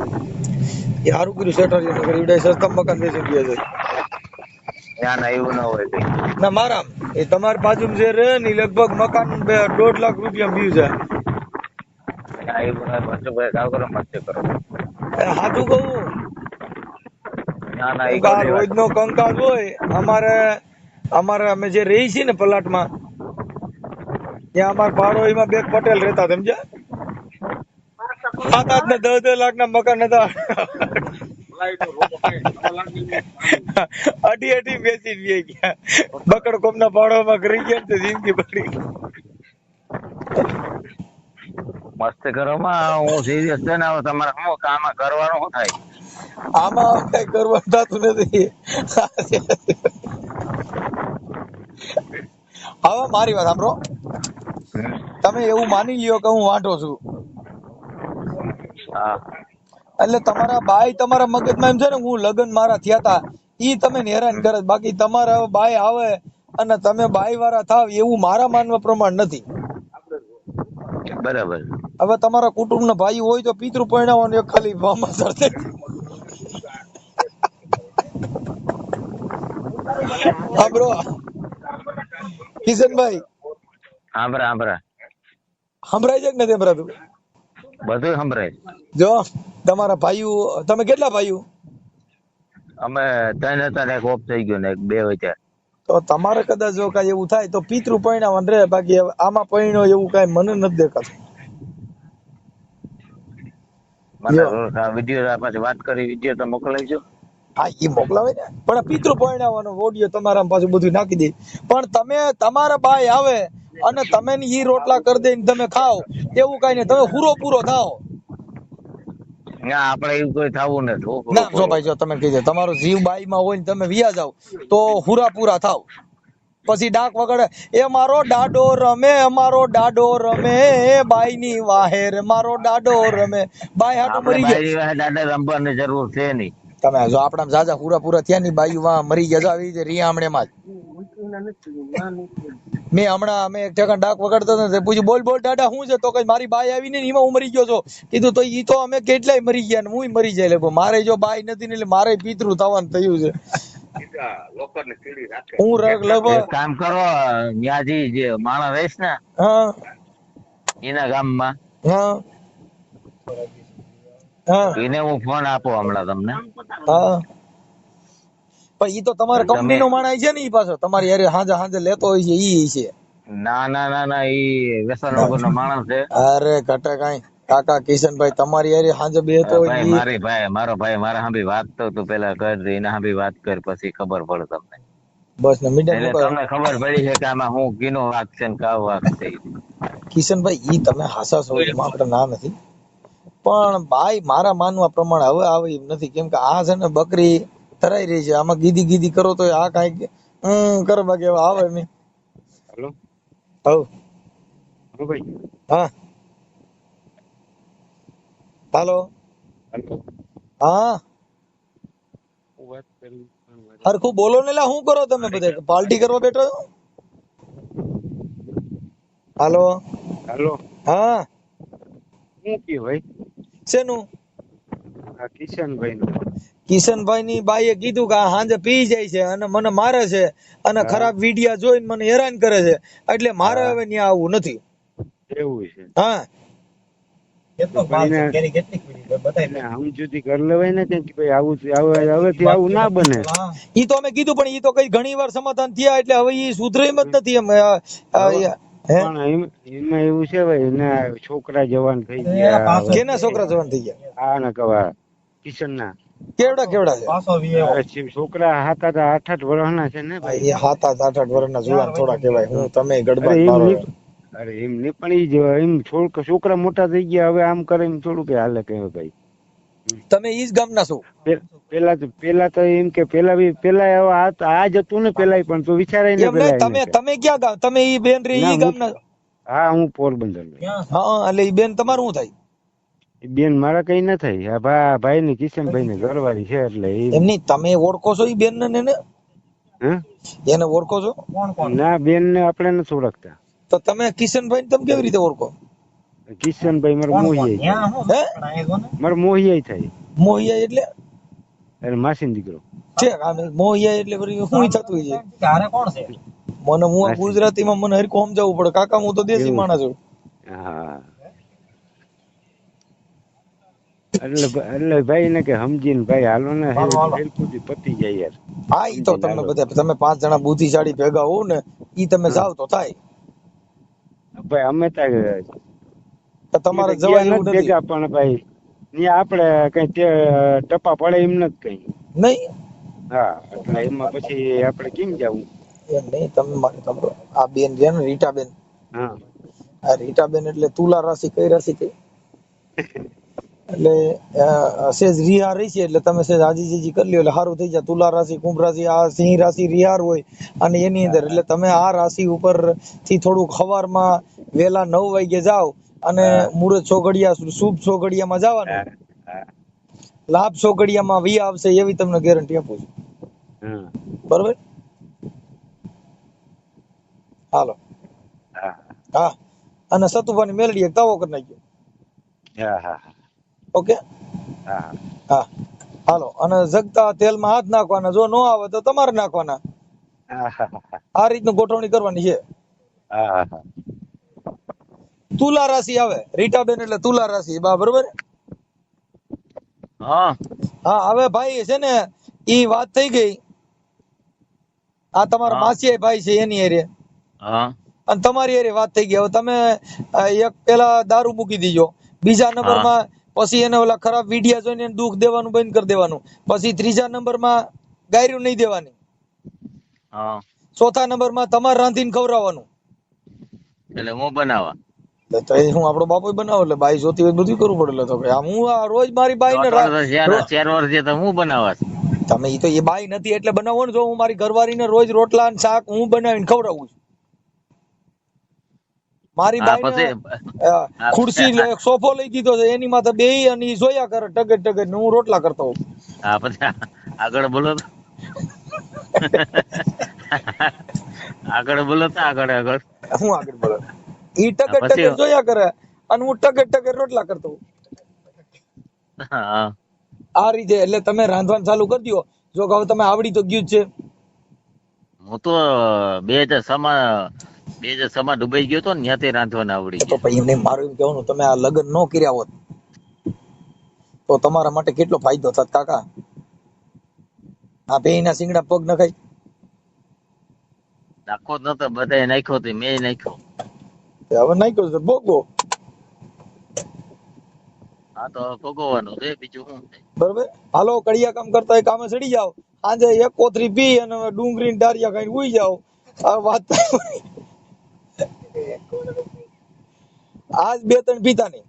એ સારું કર્યું સેટરી નગર ઈવડે સસ્તા મકાન બેસી ગયા છે. ના ના એવું ના હોય કઈ. ના મારા એ તમારી બાજુમાં જે રહે ને લગભગ મકાન 1.5 લાખ રૂપિયા બીયું છે. ના એવું ના મસ્ત ભાઈ, કાવ કરો મસ્ત કરો. સાચું કહું, ના ના એ રોજ નો કંકાસ હોય અમારે અમે જે રહી છીએ ને પ્લાટમાં, ત્યાં અમારા ભાડોઈમાં બે પટેલ રહેતા, સમજ્યા? 7-8 ને 10 લાખ ના મકાન હતા. અઢી બેસી ગયા, બકડ કોમ ના ભાડોમાં કરી ગયા ને જિંદગી બગડી. મસ્ત કરો માં, હું સિરિયસ છે ને. તમારે શું કામ કરવાનું શું થાય? આમાં કઈ કરવા થતું નથી. હવે મારી વાત સાંભળો, તમે એવું માની લ્યો કે હું વાંઢો છું. હા એટલે તમારા બાઈ તમારા મગજમાં એમ છે ને હું લગ્ન મારા થયા તા ઈ તમે હેરાન કરે, બાકી તમારા બાઈ આવે અને તમે બાઈ વાળા થાવ એવું મારા માનવા પ્રમાણ નથી. બરાબર. હવે તમારા કુટુંબના ભાઈ હોય તો પિતૃ પરણાવવાનું એક ખાલી વામાસર છે. હા બ્રો કિશનભાઈ સાંભળા સંભળાય છે કે નથી સંભળાતું? બધું સંભળાય. જો તમારા ભાઈઓ, તમે કેટલા ભાઈઓ? અમે 3 હતા ને એક ઓફ થઈ ગયો ને એક 2 હોય. તો તમારે કદાચ જો કઈ એવું થાય તો પિતૃ પરણાવવાનું રહે, બાકી આમાં પરણ્યો એવું કઈ મને નથી દેખાતું. મને વિડીયો પાછી વાત કરી, વિડીયો તો મોકલાવજો. હા એ મોકલાવે ને, પણ પિતૃ પરણાવવાનો ઓડિયો તમારા પાછું બધું નાખી દે. પણ તમે તમારા બાઈ આવે અને તમે ઈ રોટલા કરી દઈને તમે ખાઓ એવું કઈ નહીં, તમે પૂરો પૂરો થાઓ. ના આપણે એવું કોઈ થવું નથી. ના જો ભાઈ, જો તમે કીધું તમારો જીવ બાઈમાં હોય ને તમે વિયા જાવ તો પૂરા પૂરા થાવ. પછી ડાક વગડે એ મારો ડાડો રમે, અમારો ડાડો રમે, બાઈ ની વાહેર મારો ડાડો રમે, બાઈ હાટો મરી ગયા. દાદા રમવાની જરૂર છે નહીં. તમે જો આપણા જાજા પૂરા પૂરા થયા ની બાઈ વાહ મરી ગયા આવી છે રિયામણે માં. મેં હમણાં અમે એક ઠેકાણ ડાક વગાડતા હતા, પૂછ્યું બોલ બોલ દાદા શું છે, તો કઈ મારી બાઈ આવી ને એમાં હું મરી ગયો છો. કીધું તો ઈ તો અમે કેટલાય મરી ગયા ને હું મરી જાય. એટલે મારે જો બાઈ નથી ને એટલે મારે પિતૃ થવાનું થયું છે. હું લગભગ કામ કરો, ન્યાજી જે માણસ રહીશ ને હા એના ગામમાં હા હા એને હું ફોન આપો હમણાં તમને. હા પણ ઈ તો તમારે કંપની નો માણસ છે ને, ઈ પાછો તમારી યાર હાંજે હાંજે લેતો હોય છે ઈ છે. ના ઈ વ્યસન વગર નો માણસ છે. અરે ઘટે કઈ કાકા કિશનભાઈ તમારી યાર હાંજે બેતો હોય ભાઈ મારો ભાઈ મારા હાંભી વાત તો તું પેલા કર દે, એના હાંભી વાત કર પછી ખબર પડે તમને. બસ ને મીડિયા એટલે તમને ખબર પડી છે કે આમાં હું કીનો વાક છે ને કાવો વાક છે. કિશનભાઈ ઈ તમે હાસા છો આપણે ના નથી, પણ ભાઈ મારા માનવા પ્રમાણે હવે આવે એમ નથી. કેમ કે આ છે ને બકરી તરાઈ રહી છે, આમાં ગીધી ગીધી કરો તો આ કઈક કરવા કેવા આવે નહીં. હેલો હવ ભાઈ. હા હાલો હા હરખું બોલો ને લા, શું કરો તમે બધા પાર્ટી કરવા બેઠો છો? હાલો હેલો હા શું કે ભાઈ? શેનું? આ કિશનભાઈ નું. કિશનભાઈ ની બાઈએ કીધું કે આ હાંજે પી જાય છે અને મને મારે છે અને ખરાબ વિડિયા જોઈને મને હેરાન કરે છે, એટલે મારે હવે ત્યાં આવવું નથી. એવું છે? હા સમજૂતી કરી લેવાય ને કે ભાઈ હવેથી આવું ના બને. ઈ તો અમે કીધું, પણ ઈ તો કઈ ઘણી વાર સમાધાન થયા એટલે હવે ઈ સુધરે એમ જ નથી. એમ પણ એમાં એવું છે ભાઈ, એના છોકરા જવાન થઈ ગયા. કેના છોકરા જવાન થઈ ગયા? આ ના કવા કિશન ના કેવડા કેવડા છે છોકરા? 7-8 વર્ષના છે ને ભાઈ. એ 7-8 વર્ષના જુવાન થોડા કહેવાય. હું તમે ગડબાટ મારો. અરે એમ ને પણ ઈ એમ છોકરા મોટા થઈ ગયા, હવે આમ કરે એમ થોડું કે હાલે કે ભાઈ. તમે ઈ જ ગામના છો? પેલા તો એમ કે પેલા આ જ હતું ને પેલા, પણ તો વિચારાય ને પેલા. તમે ક્યાં ગામ? તમે ઈ બેન રે ઈ ગામના? હા હું પોરબંદર. હા એટલે ઈ બેન તમારું શું થાય? બેન મારા કઈ ના થાય. આ ભાઈ ની કિશનભાઈ ની ઘરવાળી છે એટલે એમની. તમે ઓળખો છો ઈ બેન ને? એને ઓળખો છો? ના બેન ને આપણે નથી ઓળખતા. તો તમે કિશનભાઈ ને તમે કેવી રીતે ઓળખો? કિશનભાઈ મારા મોહિયા. મારા મોહિયા થાય. મોહિયા એટલે? અરે માસી દીકરો છે. મોહિયા એટલે શું થતું છે? મને હું ગુજરાતીમાં મને હરખું સમજાવવું પડે કાકા, હું તો દેશી માણસ છું. હા એટલે ભાઈ ને કે સમજીને ભાઈ હાલો ને પતી જાય યાર. હા ઈ તો તમે બધા તમે 5 જણા બુદ્ધિશાળી ભેગા હોવ ને ઈ તમે જાવ તો થાય. ભાઈ અમે તો તમારે જવાય એવું નથી. ભેગા પણ ભાઈ ત્યાં આપડે કઈ ટપા પડે એમ નથી કઈ નહીં. હા એટલે એમાં પછી આપડે કેમ જવું એમ નહીં. તમે મારી ખબર આ બેન છે ને રીટાબેન? હા આ રીટાબેન એટલે તુલા રાશિ કઈ રાશિ કઈ? એટલે સેજ રિહાર રહી છે એટલે તમે સેજ આજીજી કરી લ્યો એટલે સારું થઈ જાય. તુલા રાશિ, કુંભ રાશિ, આ સિંહ રાશિ રિહાર હોય અને એની અંદર એટલે તમે આ રાશિ ઉપર થી થોડુંક સવારમાં વેલા 9 વાગે જાઓ અને મુહૂર્ત 6 ઘડિયા શુભ 6 ઘડિયામાં જવાનું. લાભ સોગડિયામાં વી આવશે એવી તમને ગેરંટી આપું છું. હા બરોબર. હાલો. હા હા. અને સતુભાની મેલડી એક તાવો કરી નાખ્યો. હા હા ઓકે. હા હા. હાલો. અને જગતા તેલમાં હાથ નાખવાના, જો નો આવે તો તમારે નાખવાના. હા હા આ રીતનું ગોઠવણી કરવાની છે. હા હા તુલા રાશિ આવે રીટાબેન, એટલે તુલા રાશિ બરોબર. હા હા હવે ભાઈ છે ને ઈ વાત થઈ ગઈ. આ તમારા હા માસી ભાઈ છે એની હારે, હા અને તમારી હારે વાત થઈ ગઈ. હવે તમે એક પેલા દારૂ મૂકી દીજો, બીજા હા નંબરમાં પછી એને ઓલા ખરાબ વિડિયા જોઈને એને દુઃખ દેવાનું બંધ કરી દેવાનું, પછી ત્રીજા નંબરમાં ગાયરું નહીં દેવાની, હા ચોથા નંબરમાં તમારે રાંધીને ખવડાવવાનું. એટલે હું બનાવવા તો એ હું આપણો બાપો બનાવો, એટલે બાઈ જોતી હોય બધું કરવું પડે. એટલે તો કે આમ હું આ રોજ મારી બાઈ ને અઠવાડિયે તો 4 વર્ષ તો હું બનાવવા છું. તમે ઈ તો એ બાઈ નથી એટલે બનાવો ને. જો હું મારી ઘરવાળીને રોજ રોટલા અને શાક હું બનાવીને ખવડાવું છું. મારી હા બાઈને પછી ખુરશી સોફો લઈ દીધો છે, એની માથે બેહી અને ઈ જોયા કરે ટગર ટગર ને હું રોટલા કરતો હોઉં. હા પછી આગળ બોલો તો આગળ બોલો તો આગળ આગળ હું આગળ બોલો. ઈ ટગર પછી ટગર જોયા કરે અને હું ટગર ટગર રોટલા કરતો હોઉં. હા આ રીતે એટલે તમે રાંધવાનું ચાલુ કરી દો. જો કે હવે તમે આવડી તો ગયું જ છે. હું તો 2006 માં દુબઈ ગયો તો ને ત્યાંથી રાંધવાને આવડી તો ગયા. પછી એમને મારું એમ કહેવાનું, તમે આ લગ્ન ન કર્યા હોત તો તમારા માટે કેટલો ફાયદો થાત કાકા. આ બેયના શિંગડા પગ નખાય. નાખો જ નતો, બધાએ નાખ્યો તો મેં નાખ્યો. હવે નાખ્યો છે ભોગવો. હા તો ભોગવવાનું છે, બીજું શું થાય. બરોબર. હાલો, કડિયા કામ કરતા હોય કામે ચડી જાવ, સાંજે એક કોથરી પી અને ડુંગળી ને ડારિયા ખાઈને ઉઈ જાવ. આ વાત આજ 2-3 પીતા નહીં.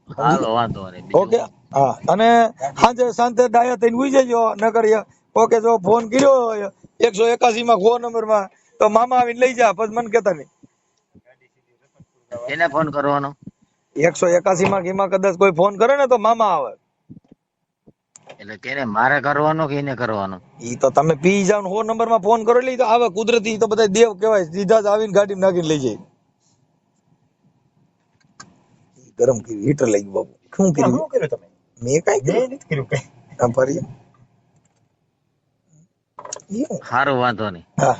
હાલો વાંધો નહીં, બીજું ઓકે. શું. હા. અને સાંજે શાંતે ડાયા થઈને ઉઈ જજો. નકર ઓકે જો ફોન કર્યો હોય 181 માં 4 નંબરમાં તો મામા આવીને લઈ જા, પછી મને કહેતા નહીં. એને ફોન કરવાનો 181 માં એમાં કદાચ કોઈ ફોન કરે ને તો મામા આવે. એટલે તેને મારે કરવાનો કે એને કરવાનો. ઈ તો તમે પી જાવ ને 4 નંબરમાં ફોન કરો એટલે ઈ તો આવે કુદરતી. ઈ તો બધા દેવ કહેવાય, સીધા જ આવીને ગાડીમાં નાખીને લઈ જાય. ગરમ કર્યું હીટર લઈ ગયું બાબુ. શું કર્યું તમે? મેં કઈ નથી કર્યું કઈ. આ ફરી સારું વાંધો નહીં. હા.